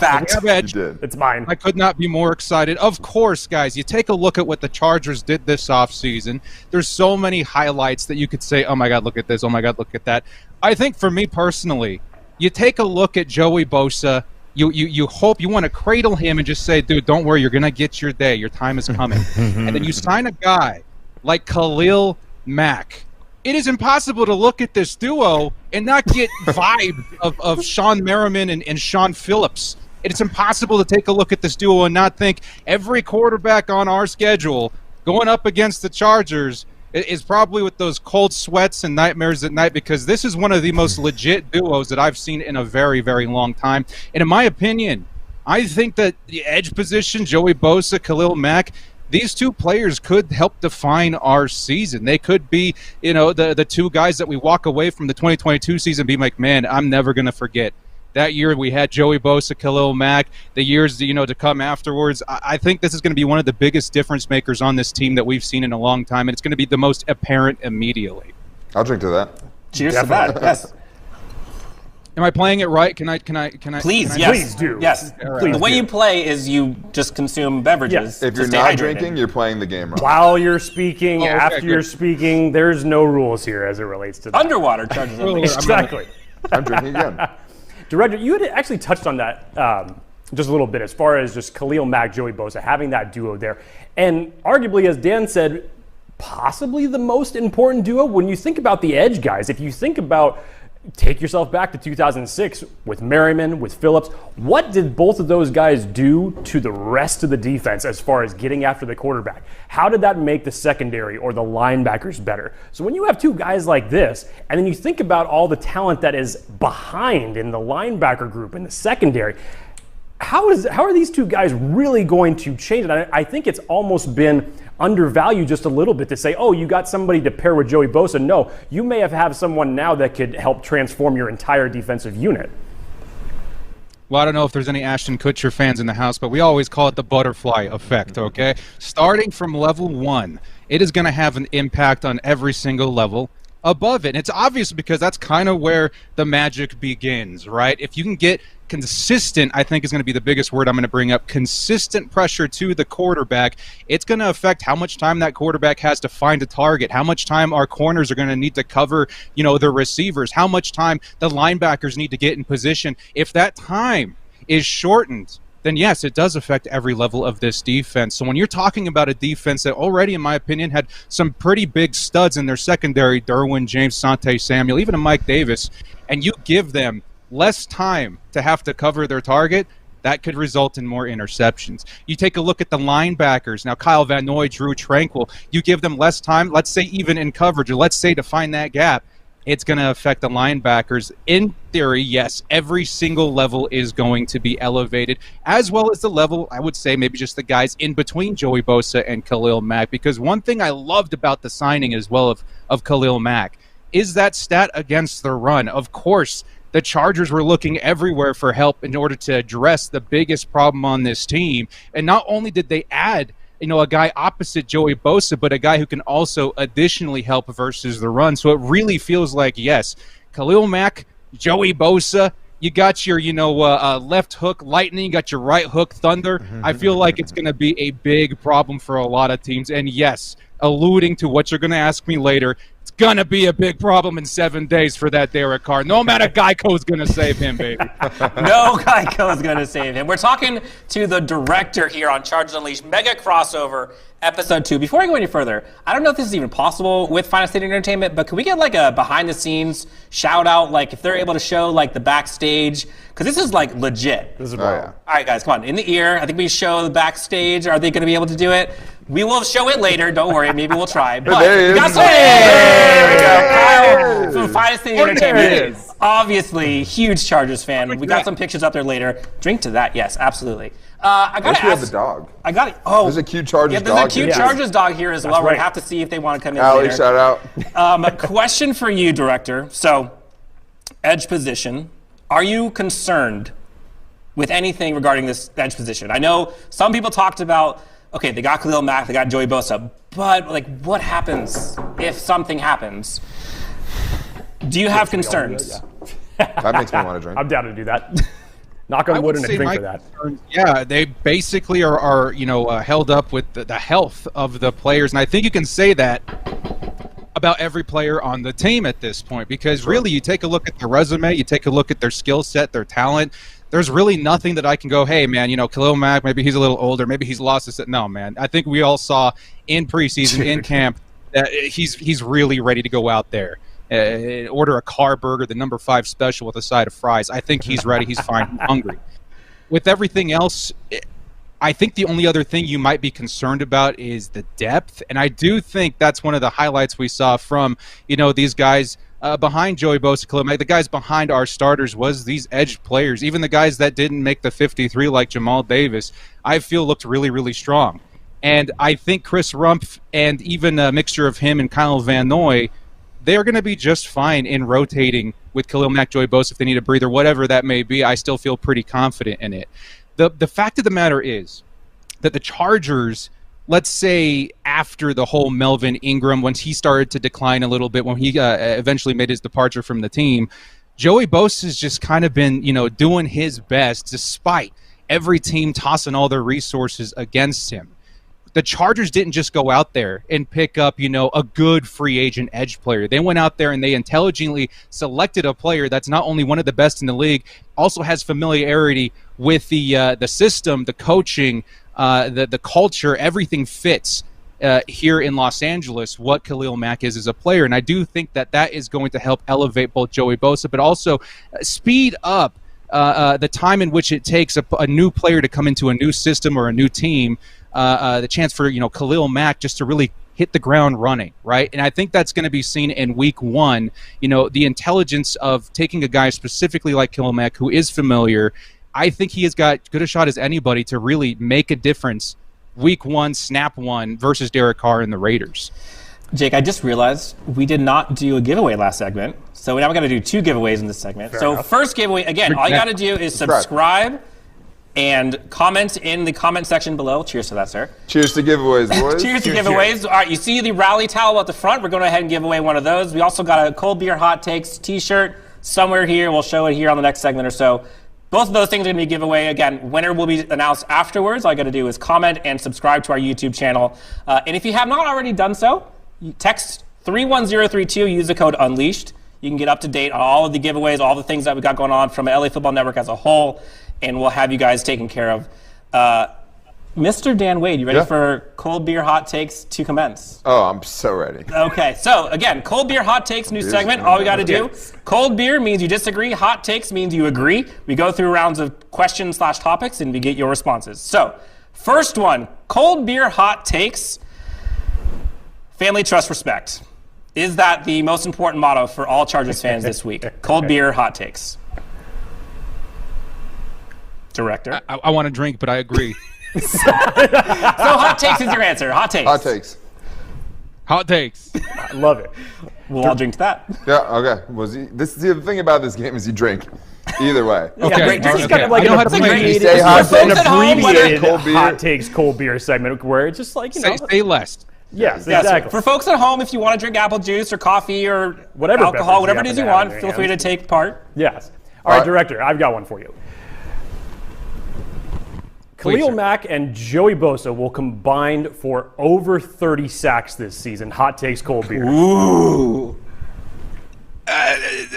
Fact. So we have edge. You did. It's mine. I could not be more excited. Of course, guys, you take a look at what the Chargers did this offseason. There's so many highlights that you could say, oh, my God, look at this. Oh, my God, look at that. I think for me personally, you take a look at Joey Bosa. You hope you want to cradle him and just say, dude, don't worry, you're going to get your day. Your time is coming. And then you sign a guy like Khalil Mack. It is impossible to look at this duo and not get vibe of Sean Merriman and Sean Phillips. It's impossible to take a look at this duo and not think every quarterback on our schedule going up against the Chargers is probably with those cold sweats and nightmares at night, because this is one of the most legit duos that I've seen in a very, very long time. And in my opinion, I think that the edge position, Joey Bosa, Khalil Mack, these two players could help define our season. They could be, the two guys that we walk away from the 2022 season be like, man, I'm never going to forget. That year we had Joey Bosa, Khalil Mack, the years to come afterwards. I think this is going to be one of the biggest difference makers on this team that we've seen in a long time, and it's going to be the most apparent immediately. I'll drink to that. Cheers to that. Yes. Am I playing it right? Can I? Please, yes. Please do. Yes. Please the way do. you play is you just consume beverages. Yes. If you're not drinking, you're playing the game wrong. While you're speaking, okay, after you're speaking, there's no rules here as it relates to that. Underwater Chargers. Exactly. I'm drinking again. Director, you had actually touched on that just a little bit as far as just Khalil Mack, Joey Bosa, having that duo there. And arguably, as Dan said, possibly the most important duo when you think about the edge guys. If you think about, take yourself back to 2006 with Merriman, with Phillips. What did both of those guys do to the rest of the defense as far as getting after the quarterback? How did that make the secondary or the linebackers better? So when you have two guys like this, and then you think about all the talent that is behind in the linebacker group in the secondary, how are these two guys really going to change it? I think it's almost been undervalued just a little bit to say, oh, you got somebody to pair with Joey Bosa. No, you may have someone now that could help transform your entire defensive unit. Well, I don't know if there's any Ashton Kutcher fans in the house, but we always call it the butterfly effect, okay? Starting from level 1, it is going to have an impact on every single level above it. And it's obvious because that's kind of where the magic begins, right? If you can get consistent, I think is going to be the biggest word I'm going to bring up, consistent pressure to the quarterback, it's going to affect how much time that quarterback has to find a target, how much time our corners are going to need to cover, the receivers, how much time the linebackers need to get in position. If that time is shortened, then yes, it does affect every level of this defense. So when you're talking about a defense that already, in my opinion, had some pretty big studs in their secondary, Derwin James, Sante Samuel, even a Mike Davis, and you give them less time to have to cover their target, that could result in more interceptions. You take a look at the linebackers. Now, Kyle Van Noy, Drew Tranquill, you give them less time, let's say even in coverage, or let's say to find that gap, it's going to affect the linebackers. In theory, yes, every single level is going to be elevated, as well as the level, I would say, maybe just the guys in between Joey Bosa and Khalil Mack, because one thing I loved about the signing as well of Khalil Mack is that stat against the run. Of course, the Chargers were looking everywhere for help in order to address the biggest problem on this team. And not only did they add, a guy opposite Joey Bosa, but a guy who can also additionally help versus the run. So it really feels like, yes, Khalil Mack, Joey Bosa, you got your, left hook lightning, you got your right hook thunder. I feel like it's going to be a big problem for a lot of teams. And yes, alluding to what you're going to ask me later, it's going to be a big problem in 7 days for that Derek Carr. No matter Geico's going to save him, baby. No Geico's going to save him. We're talking to the director here on Chargers Unleashed, Mega Crossover, Episode 2. Before I go any further, I don't know if this is even possible with Final State Entertainment, but can we get a behind-the-scenes shout-out, if they're able to show, the backstage? Because this is, legit. This is wild. All right, guys, come on. In the ear, I think we show the backstage. Are they going to be able to do it? We will show it later. Don't worry. Maybe we'll try. But there we got some. There we go. Kyle from Final State Entertainment. Obviously, huge Chargers fan. We got some pictures up there later. Drink to that. Yes, absolutely. I got to ask. We have the dog. I got it. Oh, there's a cute Chargers dog. There's a cute Chargers dog here as well. Right. We're going to have to see if they want to come in Allie, later. shout out. Question for you, Director. So, edge position. Are you concerned with anything regarding this edge position? I know some people talked about, okay, they got Khalil Mack, they got Joey Bosa, but what happens if something happens? Do you have concerns? That makes me want to drink. I'm down to do that. Knock on wood and a drink for that. Yeah, they basically are held up with the health of the players, and I think you can say that about every player on the team at this point, because really you take a look at their resume, you take a look at their skill set, their talent, there's really nothing that I can go, hey, man, Khalil Mack, maybe he's a little older, maybe he's lost his... No, man. I think we all saw in preseason, in camp, that he's really ready to go out there. Order a car burger, the number 5 special with a side of fries. I think he's ready. He's fine. He's hungry. With everything else, I think the only other thing you might be concerned about is the depth. And I do think that's one of the highlights we saw from, these guys behind Joey Bosa, Khalil Mack, the guys behind our starters was these edge players. Even the guys that didn't make the 53 like Jamal Davis, I feel looked really, really strong. And I think Chris Rumpf and even a mixture of him and Kyle Van Noy, they're going to be just fine in rotating with Khalil Mack, Joey Bosa if they need a breather, whatever that may be. I still feel pretty confident in it. The fact of the matter is that the Chargers, let's say after the whole Melvin Ingram, once he started to decline a little bit, when he eventually made his departure from the team, Joey Bosa has just kind of been, doing his best despite every team tossing all their resources against him. The Chargers didn't just go out there and pick up, a good free agent edge player. They went out there and they intelligently selected a player that's not only one of the best in the league, also has familiarity with the system, the coaching, the culture. Everything fits here in Los Angeles what Khalil Mack is as a player. And I do think that is going to help elevate both Joey Bosa, but also speed up the time in which it takes a new player to come into a new system or a new team, the chance for Khalil Mack just to really hit the ground running, right? And I think that's going to be seen in week 1. The intelligence of taking a guy specifically like Khalil Mack who is familiar. I think he has got good a shot as anybody to really make a difference week 1, snap 1 versus Derek Carr and the Raiders. Jake, I just realized we did not do a giveaway last segment. So now we're going to do 2 giveaways in this segment. Fair enough. First giveaway, again, all you got to do is subscribe and comment in the comment section below. Cheers to that, sir. Cheers to giveaways, boys. Cheers to giveaways. All right, you see the rally towel at the front. We're going ahead and give away one of those. We also got a Cold Beer Hot Takes t-shirt somewhere here. We'll show it here on the next segment or so. Both of those things are going to be giveaway. Again, winner will be announced afterwards. All you got to do is comment and subscribe to our YouTube channel. And if you have not already done so, you text 31032, use the code UNLEASHED. You can get up to date on all of the giveaways, all the things that we got going on from LAFB Network as a whole, and we'll have you guys taken care of. Mr. Dan Wade, you ready for Cold Beer Hot Takes to commence? Oh, I'm so ready. Okay, so again, Cold Beer Hot Takes, new segment. All we got to do, cold beer means you disagree, hot takes means you agree. We go through rounds of questions/topics, and we get your responses. So, first one, Cold Beer Hot Takes, family, trust, respect. Is that the most important motto for all Chargers fans this week? Cold beer, hot takes. Director? I want to drink, but I agree. So hot takes is your answer. Hot takes. Hot takes. Hot takes. I love it. We'll all drink to that. Yeah, okay. The thing about this game is you drink. Either way. Okay. Great. This is kind of like an abbreviated hot takes cold beer segment where it's just like, say less. Yes, exactly. For folks at home, if you want to drink apple juice or coffee or whatever alcohol, whatever it is you want, feel free to take part. Yes. All right, Director, I've got one for you. Khalil Mack and Joey Bosa will combine for over 30 sacks this season. Hot takes, cold beer. Ooh. I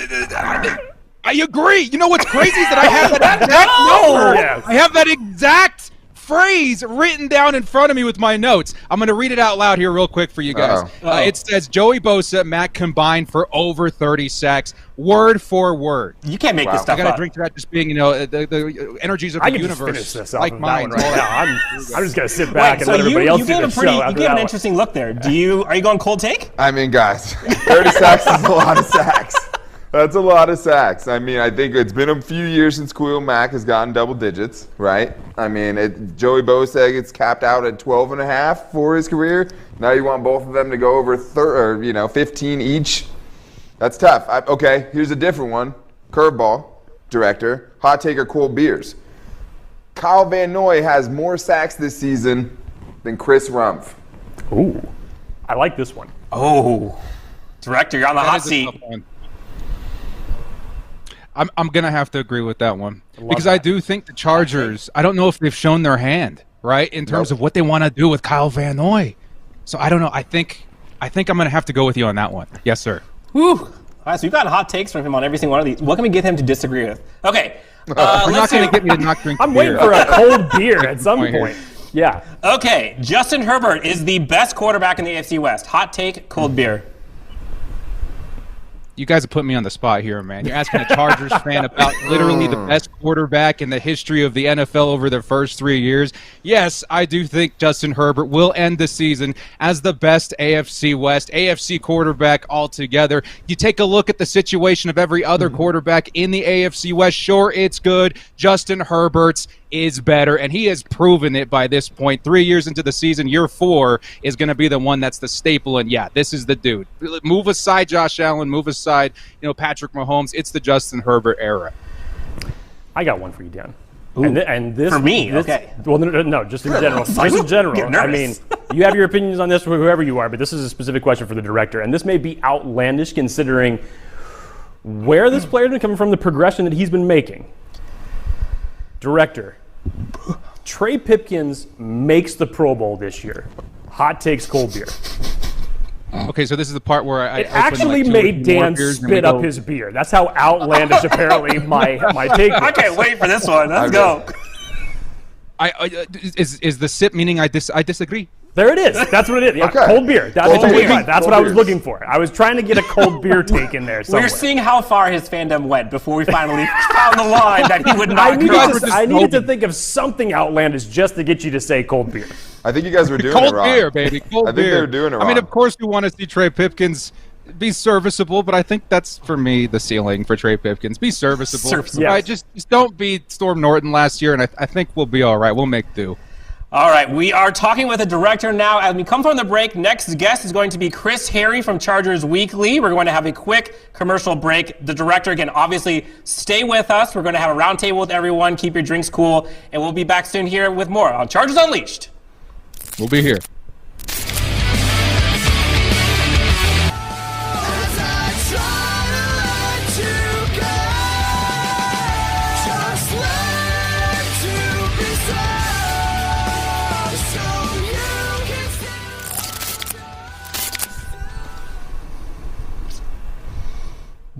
agree. You know what's crazy is that I have that exact number. Yes. I have that exact phrase written down in front of me with my notes. I'm going to read it out loud here real quick for you guys. It says Joey Bosa, Mack combined for over 30 sacks, word for word. You can't make this stuff I got to up. drink to that just being, the energies of the universe. Just finish this like mine. Right now. I'm just going to sit back and let everybody else do the show. You gave an interesting look there. Are you going cold take? I mean, guys, 30 sacks is a lot of sacks. That's a lot of sacks. I mean, I think it's been a few years since Khalil Mack has gotten double digits, right? I mean, Joey Bosa gets capped out at 12.5 for his career. Now you want both of them to go over 15 each. That's tough. Okay, here's a different one. Curveball, Director. Hot take or cold beers. Kyle Van Noy has more sacks this season than Chris Rumpf. Ooh, I like this one. Oh, Director, you're on the hot seat. I'm going to have to agree with that one because I do think the Chargers, I don't know if they've shown their hand, right, in terms of what they want to do with Kyle Van Noy. So I don't know. I think I'm going to have to go with you on that one. Yes, sir. Woo. All right, so we've gotten hot takes from him on every single one of these. What can we get him to disagree with? Okay. You're not going to get me to not drink I'm beer. waiting for a cold beer at some point. Yeah. Okay, Justin Herbert is the best quarterback in the AFC West. Hot take, cold beer. You guys are putting me on the spot here, man. You're asking a Chargers fan about literally the best quarterback in the history of the NFL over their first 3 years. Yes, I do think Justin Herbert will end the season as the best AFC West, AFC quarterback altogether. You take a look at the situation of every other quarterback in the AFC West. Sure, it's good. Justin Herbert's is better, and he has proven it by this point. 3 years into the season, year 4 is going to be the one that's the staple, and yeah, this is the dude. Move aside Josh Allen, move aside, Patrick Mahomes. It's the Justin Herbert era. I got one for you, Dan. Ooh, and this for me, okay. Well, no, just in general. Just in general. I mean, you have your opinions on this, whoever you are, but this is a specific question for the Director, and this may be outlandish considering where this player has been coming from, the progression that he's been making. Director, Trey Pipkins makes the Pro Bowl this year. Hot takes, cold beer. Okay, so this is the part where I actually made Dan spit up his beer. That's how outlandish apparently my take was. I can't wait for this one. Let's go. Is the sip meaning I disagree? There it is. That's what it is. Yeah, Okay. cold beer. That's Cold totally beers. right. That's Cold what I was beers. looking for. I was trying to get a cold beer take in there somewhere. We're seeing how far his fandom went before we finally found the line that he would not cross. I needed to think of something outlandish just to get you to say cold beer. I think you guys were doing Cold it wrong. beer, baby. Cold I think beer. they were doing it wrong. I mean, of course, we want to see Trey Pipkins be serviceable, but I think that's, for me, the ceiling for Trey Pipkins. Be serviceable. Serviceable. Right? Just don't beat Storm Norton last year, and I think we'll be all right. We'll make do. All right, we are talking with a director now. As we come from the break, next guest is going to be Chris Harry from Chargers Weekly. We're going to have a quick commercial break. The director, again, obviously, stay with us. We're going to have a roundtable with everyone. Keep your drinks cool, and we'll be back soon here with more on Chargers Unleashed. We'll be here.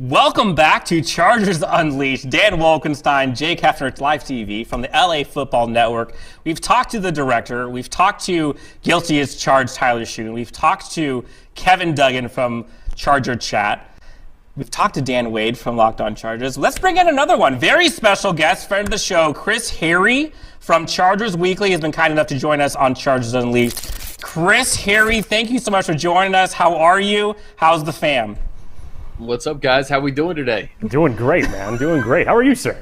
Welcome back to Chargers Unleashed. Dan Wolkenstein, Jake Hefner, Live TV from the LAFB Network. We've talked to the director. We've talked to Guilty as Charged Tyler Schoon. We've talked to Kevin Duggan from Charger Chat. We've talked to Dan Wade from Locked On Chargers. Let's bring in another one. Very special guest, friend of the show, Chris Harry from Chargers Weekly has been kind enough to join us on Chargers Unleashed. Chris Harry, thank you so much for joining us. How are you? How's the fam? What's up, guys? How we doing today? Doing great, man. Doing great. How are you, sir?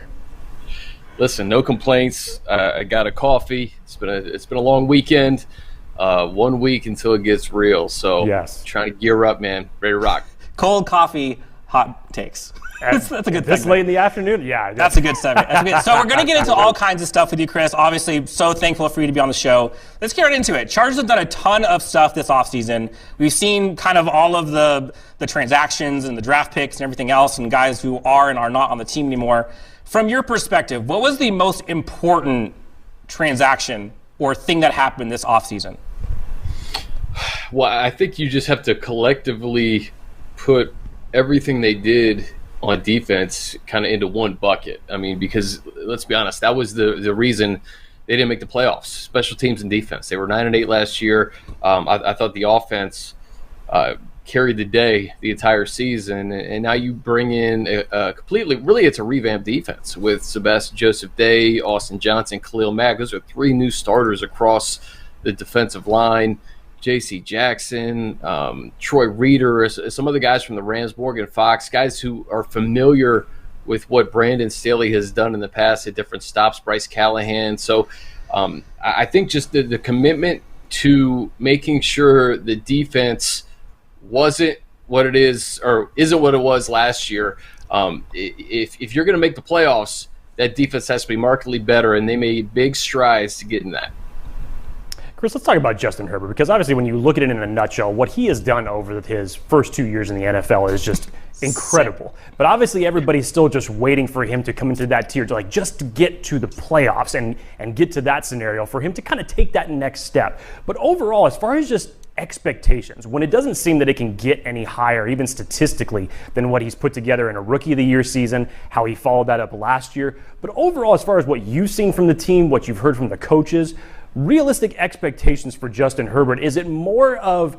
Listen, no complaints. I got a coffee. It's been a long weekend. 1 week until it gets real. So yes, trying to gear up, man. Ready to rock. Cold coffee, hot takes. That's a good This segment. late in the afternoon? Yeah. That's a good segment. So we're going to get into all kinds of stuff with you, Chris. Obviously, so thankful for you to be on the show. Let's get right into it. Chargers have done a ton of stuff this offseason. We've seen kind of all of the transactions and the draft picks and everything else and guys who are and are not on the team anymore. From your perspective, what was the most important transaction or thing that happened this offseason? Well, I think you just have to collectively put everything they did on defense kind of into one bucket. I mean, because let's be honest, that was the reason they didn't make the playoffs. Special teams and defense. They were 9-8 last year. I thought the offense carried the day the entire season, and now you bring in a completely, really it's a revamped defense with Sebastian Joseph-Day, Austin Johnson, Khalil Mack. Those are 3 new starters across the defensive line. J.C. Jackson, Troy Reeder, some other guys from the Rams, Morgan Fox, guys who are familiar with what Brandon Staley has done in the past at different stops, Bryce Callahan. So I think just the commitment to making sure the defense wasn't what it is or isn't what it was last year. If you're going to make the playoffs, that defense has to be markedly better, and they made big strides to get in that. Chris, let's talk about Justin Herbert, because obviously when you look at it in a nutshell, what he has done over his first 2 years in the NFL is just incredible. But obviously everybody's still just waiting for him to come into that tier to just get to the playoffs and get to that scenario for him to kind of take that next step. But overall, as far as just expectations, when it doesn't seem that it can get any higher, even statistically, than what he's put together in a Rookie of the Year season, how he followed that up last year. But overall, as far as what you've seen from the team, what you've heard from the coaches, realistic expectations for Justin Herbert, is it more of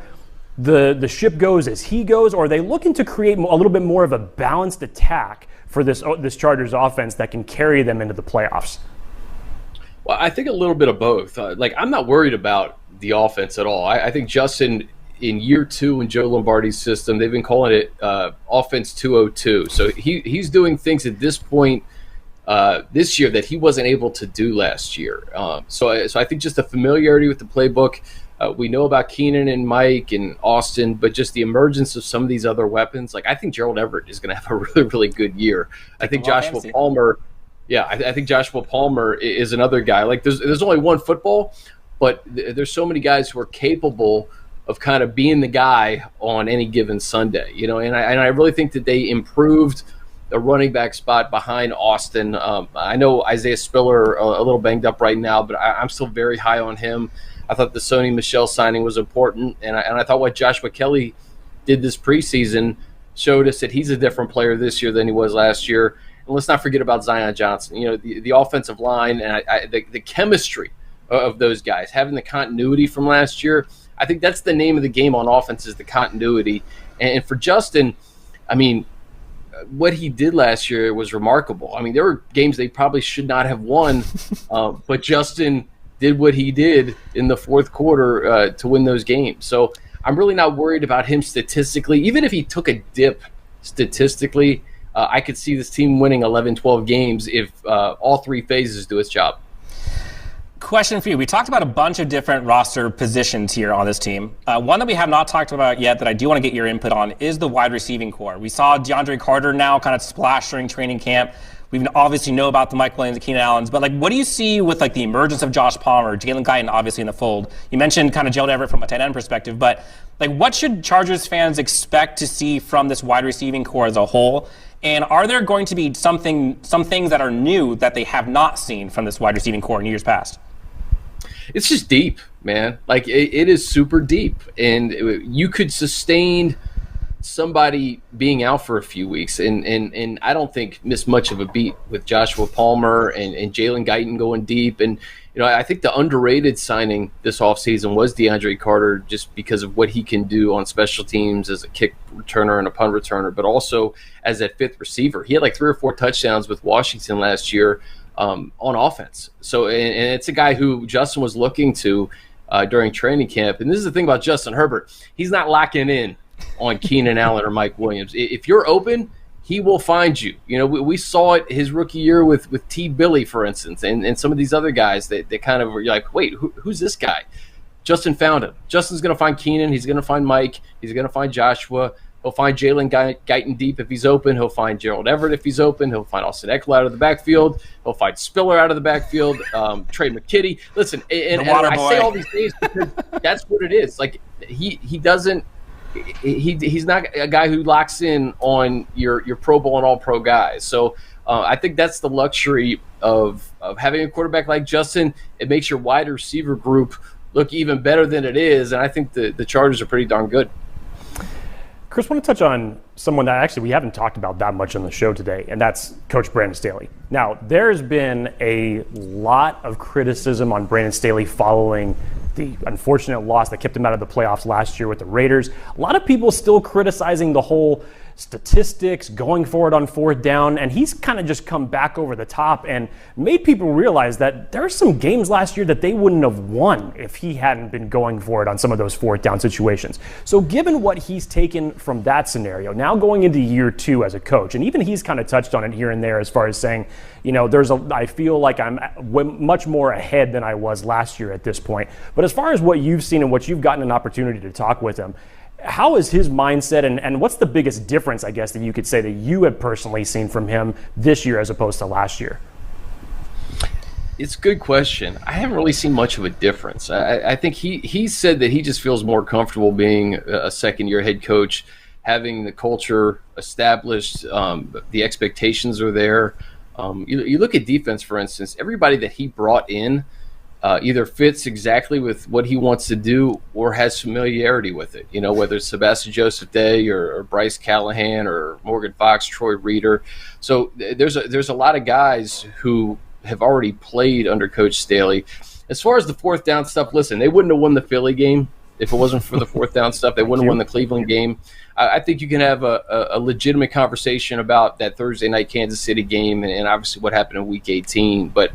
the ship goes as he goes, or are they looking to create a little bit more of a balanced attack for this Chargers offense that can carry them into the playoffs? Well, I think a little bit of both. I'm not worried about the offense at all. I think Justin, in year 2 in Joe Lombardi's system, they've been calling it offense 202. So he's doing things at this point this year that he wasn't able to do last year. So I think just the familiarity with the playbook. We know about Keenan and Mike and Austin, but just the emergence of some of these other weapons. I think Gerald Everett is going to have a really, really good year. I think Joshua Palmer. Yeah, I think Joshua Palmer is another guy. There's only one football, but there's so many guys who are capable of kind of being the guy on any given Sunday. And I really think that they improved the running back spot behind Austin. I know Isaiah Spiller a little banged up right now, but I'm still very high on him. I thought the Sony Michel signing was important, and I thought what Joshua Kelly did this preseason showed us that he's a different player this year than he was last year. And let's not forget about Zion Johnson. The offensive line and the chemistry of those guys, having the continuity from last year. I think that's the name of the game on offense, is the continuity. And for Justin, I mean, what he did last year was remarkable. I mean, there were games they probably should not have won, but Justin did what he did in the fourth quarter to win those games. So I'm really not worried about him statistically. Even if he took a dip statistically, I could see this team winning 11, 12 games if all three phases do its job. Question for you. We talked about a bunch of different roster positions here on this team. One that we have not talked about yet that I do want to get your input on is the wide receiving core. We saw DeAndre Carter now kind of splash during training camp. We obviously know about the Mike Williams and Keenan Allens, but what do you see with the emergence of Josh Palmer, Jalen Guyton obviously in the fold? You mentioned kind of Gerald Everett from a tight end perspective, but what should Chargers fans expect to see from this wide receiving core as a whole? And are there going to be some things that are new that they have not seen from this wide receiving core in years past? It's just deep, man. It is super deep, and you could sustain somebody being out for a few weeks, and I don't think miss much of a beat with Joshua Palmer and Jalen Guyton going deep. And I think the underrated signing this offseason was DeAndre Carter, just because of what he can do on special teams as a kick returner and a punt returner, but also as that fifth receiver. He had 3 or 4 touchdowns with Washington last year on offense. So, and it's a guy who Justin was looking to during training camp. And this is the thing about Justin Herbert. He's not locking in on Keenan Allen or Mike Williams. If you're open, he will find you. We saw it his rookie year with T. Billy, for instance, and some of these other guys that kind of were like, wait, who's this guy? Justin found him. Justin's going to find Keenan. He's going to find Mike. He's going to find Joshua. He'll find Jalen Guyton deep if he's open. He'll find Gerald Everett if he's open. He'll find Austin Eckler out of the backfield. He'll find Spiller out of the backfield. Trey McKitty. Listen, and I say all these things because that's what it is. He doesn't. He's not a guy who locks in on your Pro Bowl and All Pro guys. So I think that's the luxury of having a quarterback like Justin. It makes your wide receiver group look even better than it is, and I think the Chargers are pretty darn good. Chris, I want to touch on someone that actually we haven't talked about that much on the show today, and that's Coach Brandon Staley. Now, there's been a lot of criticism on Brandon Staley following the unfortunate loss that kept him out of the playoffs last year with the Raiders. A lot of people still criticizing the whole statistics, going for it on fourth down, and he's kind of just come back over the top and made people realize that there are some games last year that they wouldn't have won if he hadn't been going for it on some of those fourth down situations. So given what he's taken from that scenario, now going into year 2 as a coach, and even he's kind of touched on it here and there as far as saying, I feel like I'm much more ahead than I was last year at this point. But as far as what you've seen and what you've gotten an opportunity to talk with him, how is his mindset, and what's the biggest difference, I guess, that you could say that you have personally seen from him this year as opposed to last year? It's a good question. I haven't really seen much of a difference. I think he said that he just feels more comfortable being a second-year head coach, having the culture established, the expectations are there. You look at defense, for instance, everybody that he brought in either fits exactly with what he wants to do or has familiarity with it, whether it's Sebastian Joseph Day or Bryce Callahan or Morgan Fox, Troy Reeder. So there's a lot of guys who have already played under Coach Staley. As far as the fourth down stuff, listen, they wouldn't have won the Philly game if it wasn't for the fourth down stuff. They wouldn't have won the Cleveland game. I think you can have a legitimate conversation about that Thursday night Kansas City game and obviously what happened in Week 18. But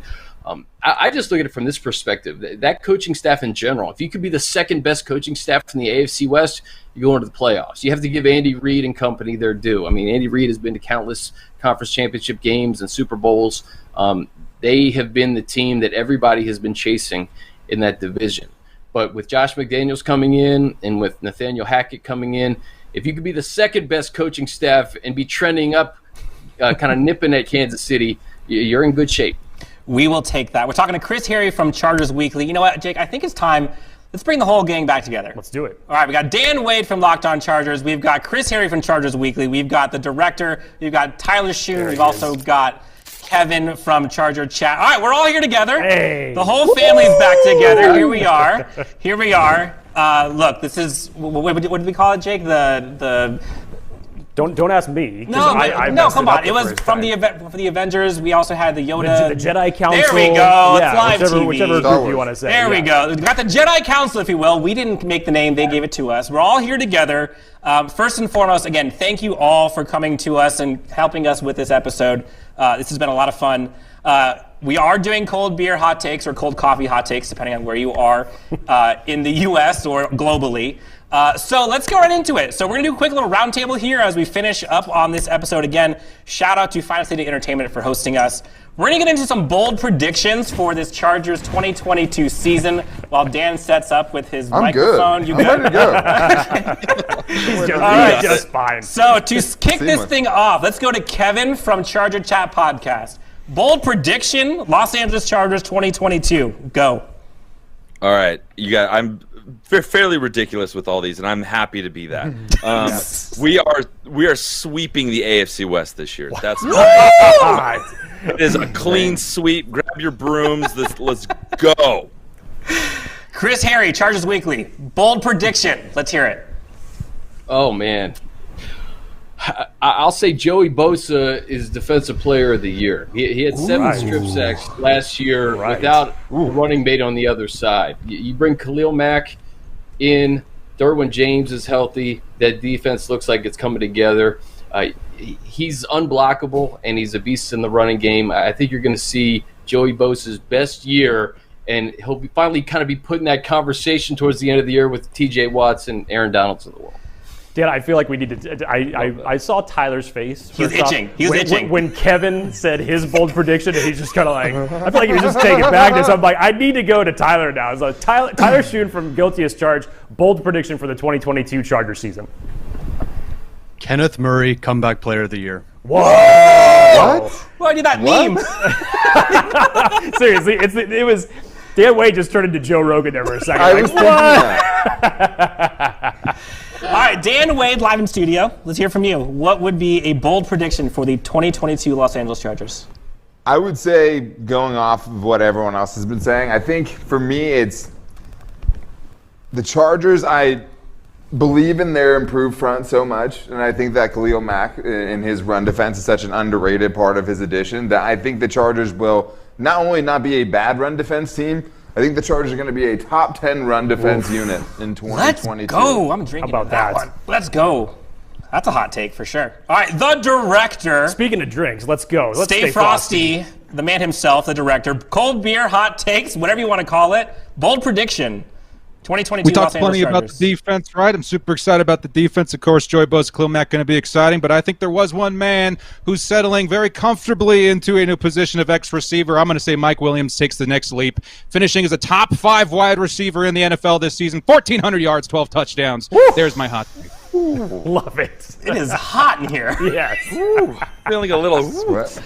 I just look at it from this perspective. That coaching staff in general, if you could be the second best coaching staff in the AFC West, you go into the playoffs. You have to give Andy Reid and company their due. I mean, Andy Reid has been to countless conference championship games and Super Bowls. They have been the team that everybody has been chasing in that division. But with Josh McDaniels coming in and with Nathaniel Hackett coming in, if you could be the second best coaching staff and be trending up, kind of nipping at Kansas City, you're in good shape. We will take that. We're talking to Chris Harry from Chargers Weekly. You know what, Jake? I think it's time. Let's bring the whole gang back together. Let's do it. All right, we got Dan Wade from Locked On Chargers. We've got Chris Harry from Chargers Weekly. We've got the director. We've got Tyler Schoon. We've also got Kevin from Charger Chat. All right, we're all here together. Hey. The whole family's back together. Here we are. Here we are. Look, this is, what did we call it, Jake? The Don't ask me. No, come on. It was from for the Avengers. We also had the Yoda. The Jedi Council. There we go. Yeah, it's live TV. Whichever group you want to say. There we go. We got the Jedi Council, if you will. We didn't make the name. They gave it to us. We're all here together. First and foremost, again, thank you all for coming to us and helping us with this episode. This has been a lot of fun. We are doing cold beer hot takes or cold coffee hot takes, depending on where you are in the U.S. or globally. So let's go right into it. So we're going to do a quick little roundtable here as we finish up on this episode. Again, shout out to Final City Entertainment for hosting us. We're going to get into some bold predictions for this Chargers 2022 season while Dan sets up with his microphone. I'm ready to go. All right, just fine. So to kick this thing off, let's go to Kevin from Charger Chat Podcast. Bold prediction, Los Angeles Chargers 2022. Go. All right, I'm fairly ridiculous with all these, and I'm happy to be that. We are sweeping the AFC West this year. That's it is a clean sweep. Grab your brooms. Let's go. Chris Harry, Chargers Weekly. Bold prediction. Let's hear it. Oh man, I'll say Joey Bosa is Defensive Player of the Year. He had 7 strip sacks last year without a running mate on the other side. You bring Khalil Mack in, Derwin James is healthy. That defense looks like it's coming together. He's unblockable, and he's a beast in the running game. I think you're going to see Joey Bosa's best year, and he'll finally kind of be put in that conversation towards the end of the year with T.J. Watts and Aaron Donalds in the world. Dan, I feel like we need to. I saw Tyler's face. He's itching. He's itching. When Kevin said his bold prediction, and he's just kind of like, I feel like he was just taking it back. So I'm like, I need to go to Tyler now. So Tyler Schoen from Guilty as Charged, bold prediction for the 2022 Chargers season. Kenneth Murray, Comeback Player of the Year. Whoa! What? Why did that meme? Seriously, it was. Dan Wade just turned into Joe Rogan there for a second. I was thinking that. All right, Dan Wade, live in studio. Let's hear from you. What would be a bold prediction for the 2022 Los Angeles Chargers? I would say, going off of what everyone else has been saying, I think for me it's the Chargers. I believe in their improved front so much, and I think that Khalil Mack in his run defense is such an underrated part of his addition that I think the Chargers will not only not be a bad run defense team, I think the Chargers are going to be a top 10 run defense unit in 2022. Let's go. I'm drinking How about that one. Let's go. That's a hot take for sure. All right, the director. Speaking of drinks, let's go. Let's stay frosty. The man himself, the director. Cold beer, hot takes, whatever you want to call it. Bold prediction. 2022 we talked Los Angeles plenty about Chargers. the defense, right? I'm super excited about the defense. Of course, Joey Bosa, Khalil Mack going to be exciting, but I think there was one man who's settling very comfortably into a new position of X receiver. I'm going to say Mike Williams takes the next leap, finishing as a top 5 wide receiver in the NFL this season. 1,400 yards, 12 touchdowns. Woo! There's my hot take. Love it. It is hot in here. Yes. Feeling a little spicy.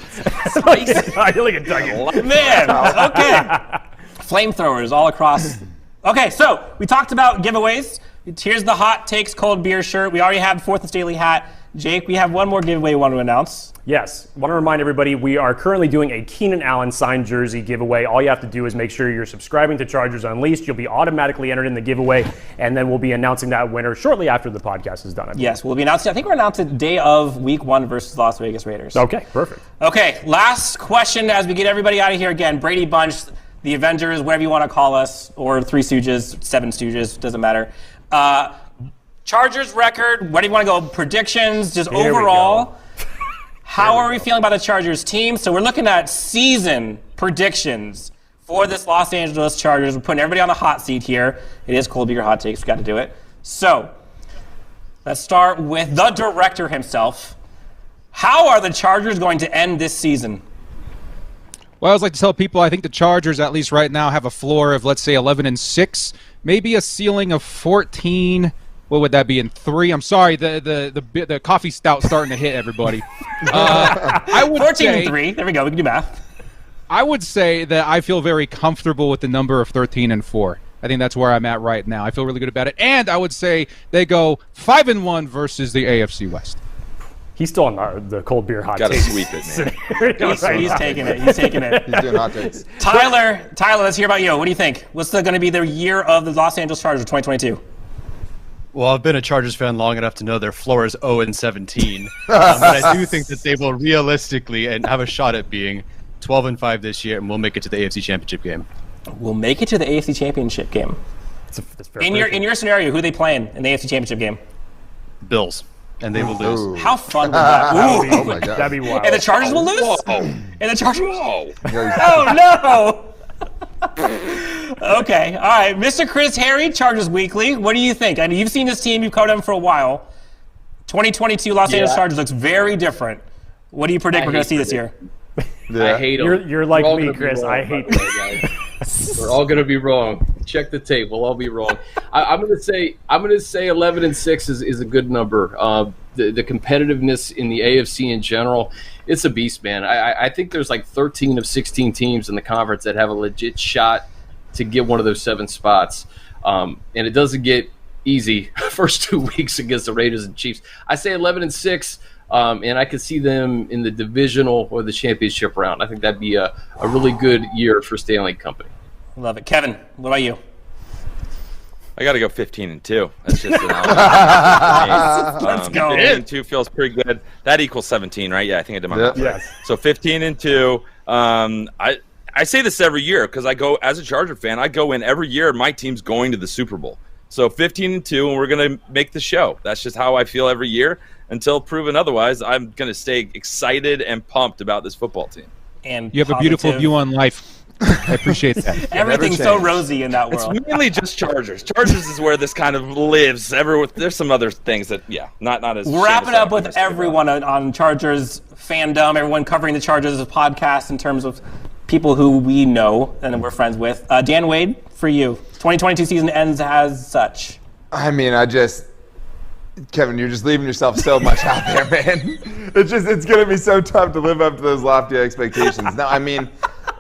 I feel like a Dougie. Man, okay. Flamethrowers all across. Okay, so we talked about giveaways. Here's the hot takes cold beer shirt. We already have 4th and Staley hat. Jake, we have one more giveaway we want to announce. Yes. Want to remind everybody we are currently doing a Keenan Allen signed jersey giveaway. All you have to do is make sure you're subscribing to Chargers Unleashed. You'll be automatically entered in the giveaway, and then we'll be announcing that winner shortly after the podcast is done. Yes, we'll be announcing. I think we're announcing the day of Week 1 versus Las Vegas Raiders. Okay, perfect. Okay, last question as we get everybody out of here. Again, Brady Bunch, the Avengers, whatever you want to call us, or Three Stooges, Seven Stooges, doesn't matter. Chargers record, where do you want to go? Predictions, just Here overall. How are we feeling about the Chargers team? So we're looking at season predictions for this Los Angeles Chargers. We're putting everybody on the hot seat here. It is cold beer hot takes. We've got to do it. So let's start with the director himself. How are the Chargers going to end this season? Well, I always like to tell people I think the Chargers, at least right now, have a floor of, let's say, 11-6, maybe a ceiling of 14. What would that be in 3? I'm sorry, the coffee stout starting to hit everybody. I would 14-3. There we go. We can do math. I would say that I feel very comfortable with the number of 13-4. I think that's where I'm at right now. I feel really good about it, and I would say they go 5-1 versus the AFC West. He's still on the cold beer hot Gotta takes. sweep it, man. He's taking it. He's taking it. He's doing hot takes. Tyler, let's hear about you. What do you think? What's going to be the year of the Los Angeles Chargers 2022? Well, I've been a Chargers fan long enough to know their floor is 0-17. But I do think that they will realistically and have a shot at being 12-5 this year, and we'll make it to the AFC Championship game. We'll make it to the AFC Championship game. In your scenario, who are they playing in the AFC Championship game? Bills. And they will lose. How fun would that be? Oh my God. That'd be wild. And the Chargers will lose? Whoa. And the Chargers Oh, no! Okay, all right. Mr. Chris Harry, Chargers Weekly. What do you think? I mean, you've seen this team. You've covered them for a while. 2022 Los Angeles Chargers looks very different. What do you predict we're going to see this year? I hate them. You're like me, Chris. I hate them. We're all going to be wrong. Check the tape. We'll all be wrong. I'm going to say 11-6 is a good number. The competitiveness in the AFC in general, it's a beast, man. I think there's like 13 of 16 teams in the conference that have a legit shot to get one of those 7 spots. And it doesn't get easy first 2 weeks against the Raiders and Chiefs. I say 11-6. And I could see them in the divisional or the championship round. I think that'd be a really good year for Stanley Company. Love it. Kevin, what about you? I got to go 15-2. That's just an Let's go. 15-2 feels pretty good. That equals 17, right? Yeah, I think I did my math. Yes. So 15-2. I say this every year because I go as a Charger fan. I go in every year. My team's going to the Super Bowl. So 15-2, and we're going to make the show. That's just how I feel every year. Until proven otherwise, I'm going to stay excited and pumped about this football team. And you have a beautiful view on life. I appreciate that. Everything's so rosy in that world. It's mainly just Chargers. Chargers is where this kind of lives. There's some other things that, not as. We're wrapping up with everyone on Chargers fandom, everyone covering the Chargers as a podcast in terms of people who we know and we're friends with. Dan Wade, for you, 2022 season ends as such. I mean, Kevin, you're just leaving yourself so much out there, man. It's going to be so tough to live up to those lofty expectations. Now, I mean,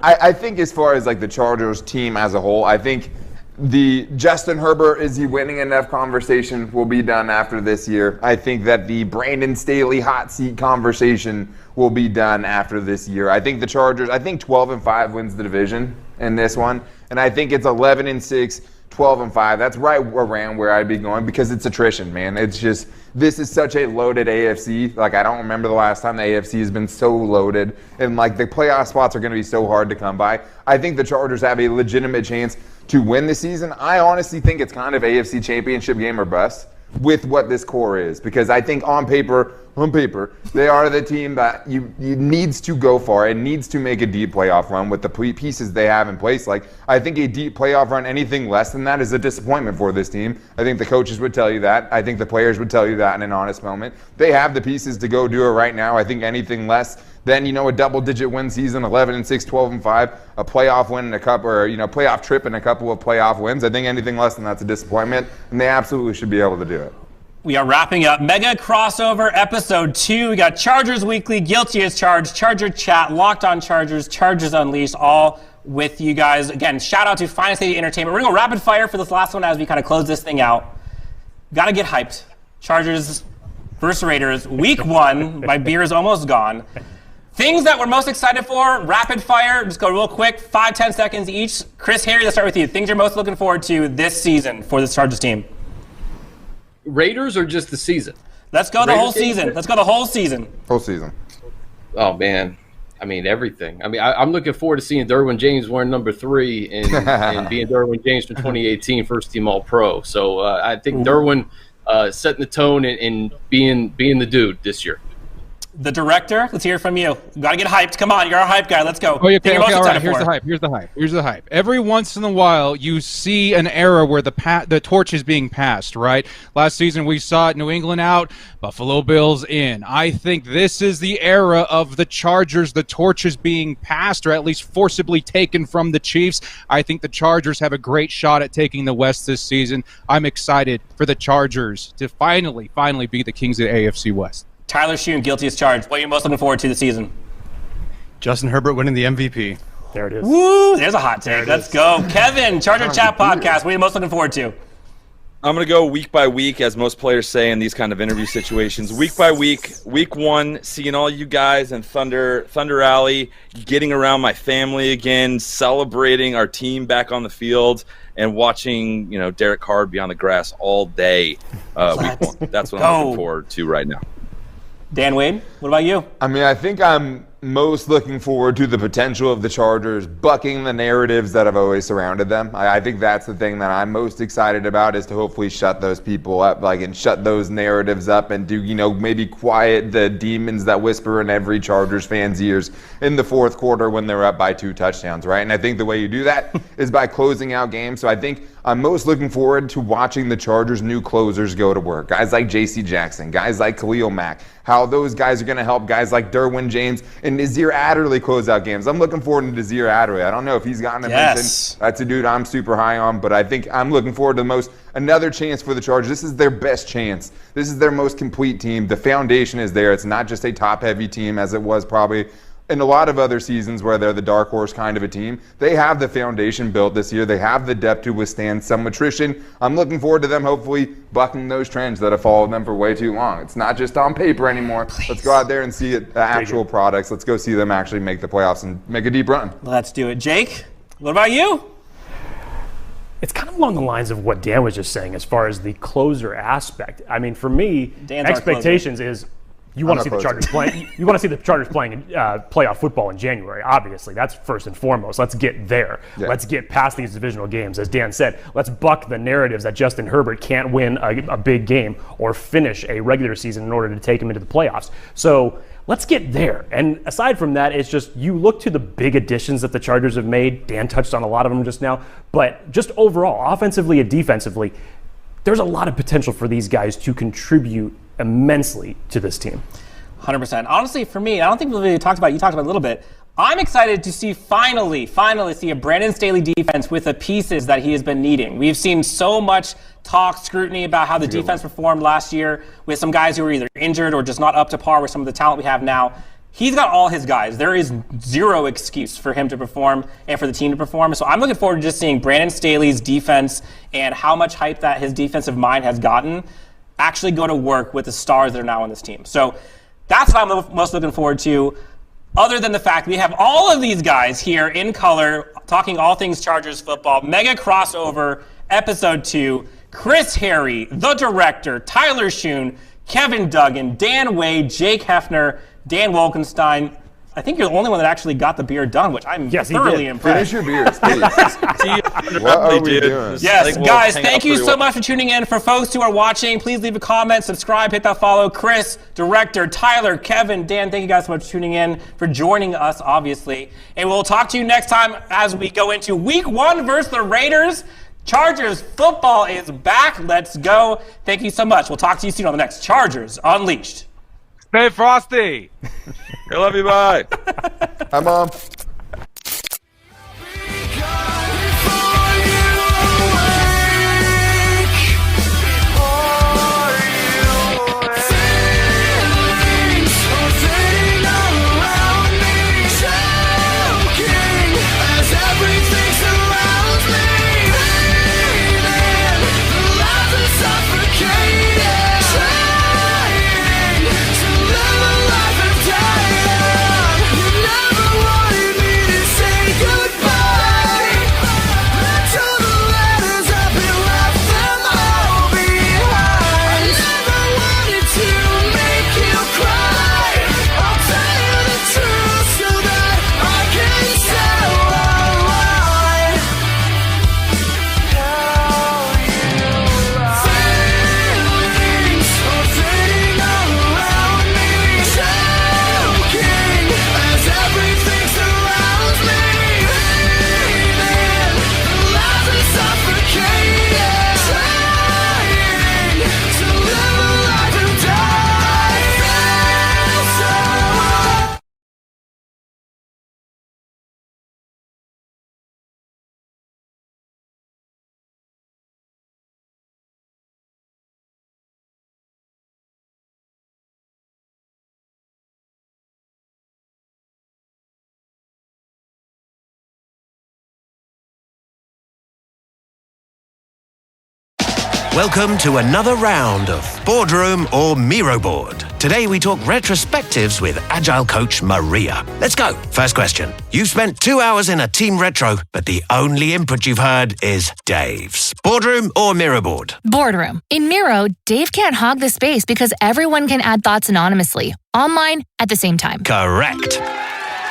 I think as far as like the Chargers team as a whole, I think the Justin Herbert, is he winning enough conversation will be done after this year. I think that the Brandon Staley hot seat conversation will be done after this year. I think the Chargers, 12-5 wins the division in this one. And I think it's 11-6. 12-5. That's right around where I'd be going because it's attrition, man. It's just, this is such a loaded AFC. Like, I don't remember the last time the AFC has been so loaded. And, like, the playoff spots are going to be so hard to come by. I think the Chargers have a legitimate chance to win the season. I honestly think it's kind of AFC championship game or bust with what this core is. Because I think on paper, they are the team that you needs to go far and needs to make a deep playoff run with the pieces they have in place. Like, I think a deep playoff run, anything less than that is a disappointment for this team. I think the coaches would tell you that. I think the players would tell you that in an honest moment. They have the pieces to go do it right now. I think anything less than, a double-digit win season, 11-6, 12-5, a playoff win in a couple, or, playoff trip and a couple of playoff wins. I think anything less than that's a disappointment, and they absolutely should be able to do it. We are wrapping up Mega Crossover Episode 2. We got Chargers Weekly, Guilty as Charged, Charger Chat, Locked on Chargers, Chargers Unleashed, all with you guys. Again, shout out to Finest Lady Entertainment. We're going to go rapid fire for this last one as we kind of close this thing out. Got to get hyped. Chargers versus Raiders, Week 1. My beer is almost gone. Things that we're most excited for, rapid fire. Just go real quick, 5-10 seconds each. Chris Harry, let's start with you. Things you're most looking forward to this season for this Chargers team. Raiders or just the season? Let's go the whole season. Let's go the whole season. Whole season. Oh, man. I mean, everything. I mean, I'm looking forward to seeing Derwin James wearing number 3 and being Derwin James from 2018 first team All-Pro. So I think Derwin setting the tone and being the dude this year. The director, let's hear it from you. Got to get hyped. Come on, you're a hype guy. Let's go. Oh, okay, all right. Here's the hype. Every once in a while, you see an era where the torch is being passed, right? Last season, we saw it, New England out, Buffalo Bills in. I think this is the era of the Chargers. The torch is being passed, or at least forcibly taken from the Chiefs. I think the Chargers have a great shot at taking the West this season. I'm excited for the Chargers to finally be the kings of the AFC West. Tyler Schoen, Guilty as Charged. What are you most looking forward to this season? Justin Herbert winning the MVP. There it is. Woo! There's a hot take. Let's go. Kevin, Charger Chat Podcast. What are you most looking forward to? I'm going to go week by week, as most players say in these kind of interview situations. Week by week, week 1, seeing all you guys in Thunder Alley, getting around my family again, celebrating our team back on the field, and watching, Derek Carr be on the grass all day week 1. That's what I'm looking forward to right now. Dan Wade, what about you? I mean, I think I'm most looking forward to the potential of the Chargers bucking the narratives that have always surrounded them. I think that's the thing that I'm most excited about, is to hopefully shut those people up, and shut those narratives up, and do, maybe quiet the demons that whisper in every Chargers fan's ears in the fourth quarter when they're up by 2 touchdowns, right? And I think the way you do that is by closing out games. So I think I'm most looking forward to watching the Chargers' new closers go to work. Guys like J.C. Jackson, guys like Khalil Mack, how those guys are going to help guys like Derwin James and Nazir Adderley close out games. I'm looking forward to Nazir Adderley. I don't know if he's gotten a mention. That's a dude I'm super high on, but I think I'm looking forward to another chance for the Chargers. This is their best chance. This is their most complete team. The foundation is there. It's not just a top-heavy team as it was probably in a lot of other seasons where they're the dark horse kind of a team. They have the foundation built this year. They have the depth to withstand some attrition. I'm looking forward to them hopefully bucking those trends that have followed them for way too long. It's not just on paper anymore. Please. Let's go out there and see it, the actual products. Let's go see them actually make the playoffs and make a deep run. Let's do it. Jake, what about you? It's kind of along the lines of what Dan was just saying as far as the closer aspect. I mean, for me, expectations is you want to see the Chargers playing. You want to see the Chargers playing playoff football in January. Obviously, that's first and foremost. Let's get there. Yeah. Let's get past these divisional games. As Dan said, let's buck the narratives that Justin Herbert can't win a big game or finish a regular season in order to take him into the playoffs. So let's get there. And aside from that, it's just you look to the big additions that the Chargers have made. Dan touched on a lot of them just now. But just overall, offensively and defensively, there's a lot of potential for these guys to contribute immensely to this team. 100%. Honestly, for me, I don't think we really talked about it. You talked about it a little bit. I'm excited to see finally see a Brandon Staley defense with the pieces that he has been needing. We've seen so much scrutiny about how the defense performed last year with some guys who were either injured or just not up to par with some of the talent we have now. He's got all his guys. There is zero excuse for him to perform and for the team to perform. So I'm looking forward to just seeing Brandon Staley's defense and how much hype that his defensive mind has gotten actually go to work with the stars that are now on this team. So that's what I'm most looking forward to, other than the fact we have all of these guys here in color talking all things Chargers football. Mega crossover, episode 2. Chris Harry, the director, Tyler Schoon, Kevin Duggan, Dan Wade, Jake Hefner, Dan Wolkenstein. I think you're the only one that actually got the beer done, which I'm thoroughly impressed. Finish your beers, please. What are we doing? Yes, guys, thank you so much for tuning in. For folks who are watching, please leave a comment, subscribe, hit that follow. Chris, director, Tyler, Kevin, Dan, thank you guys so much for tuning in, for joining us, obviously. And we'll talk to you next time as we go into Week 1 versus the Raiders. Chargers football is back. Let's go. Thank you so much. We'll talk to you soon on the next Chargers Unleashed. Stay frosty. I love you. Bye. Hi, Mom. Welcome to another round of Boardroom or Miro Board. Today we talk retrospectives with Agile coach Maria. Let's go. First question. You've spent 2 hours in a team retro, but the only input you've heard is Dave's. Boardroom or Miro board? Boardroom. In Miro, Dave can't hog the space because everyone can add thoughts anonymously, online at the same time. Correct.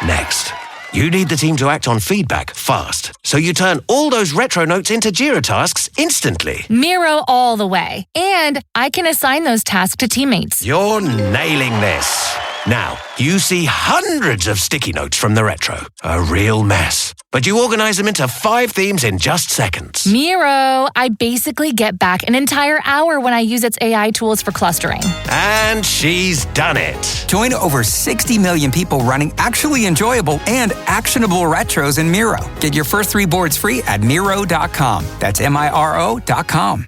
Next. You need the team to act on feedback fast, so you turn all those retro notes into Jira tasks instantly. Miro all the way. And I can assign those tasks to teammates. You're nailing this. Now, you see hundreds of sticky notes from the retro. A real mess. But you organize them into 5 themes in just seconds. Miro, I basically get back an entire hour when I use its AI tools for clustering. And she's done it. Join over 60 million people running actually enjoyable and actionable retros in Miro. Get your first 3 boards free at Miro.com. That's Miro.com.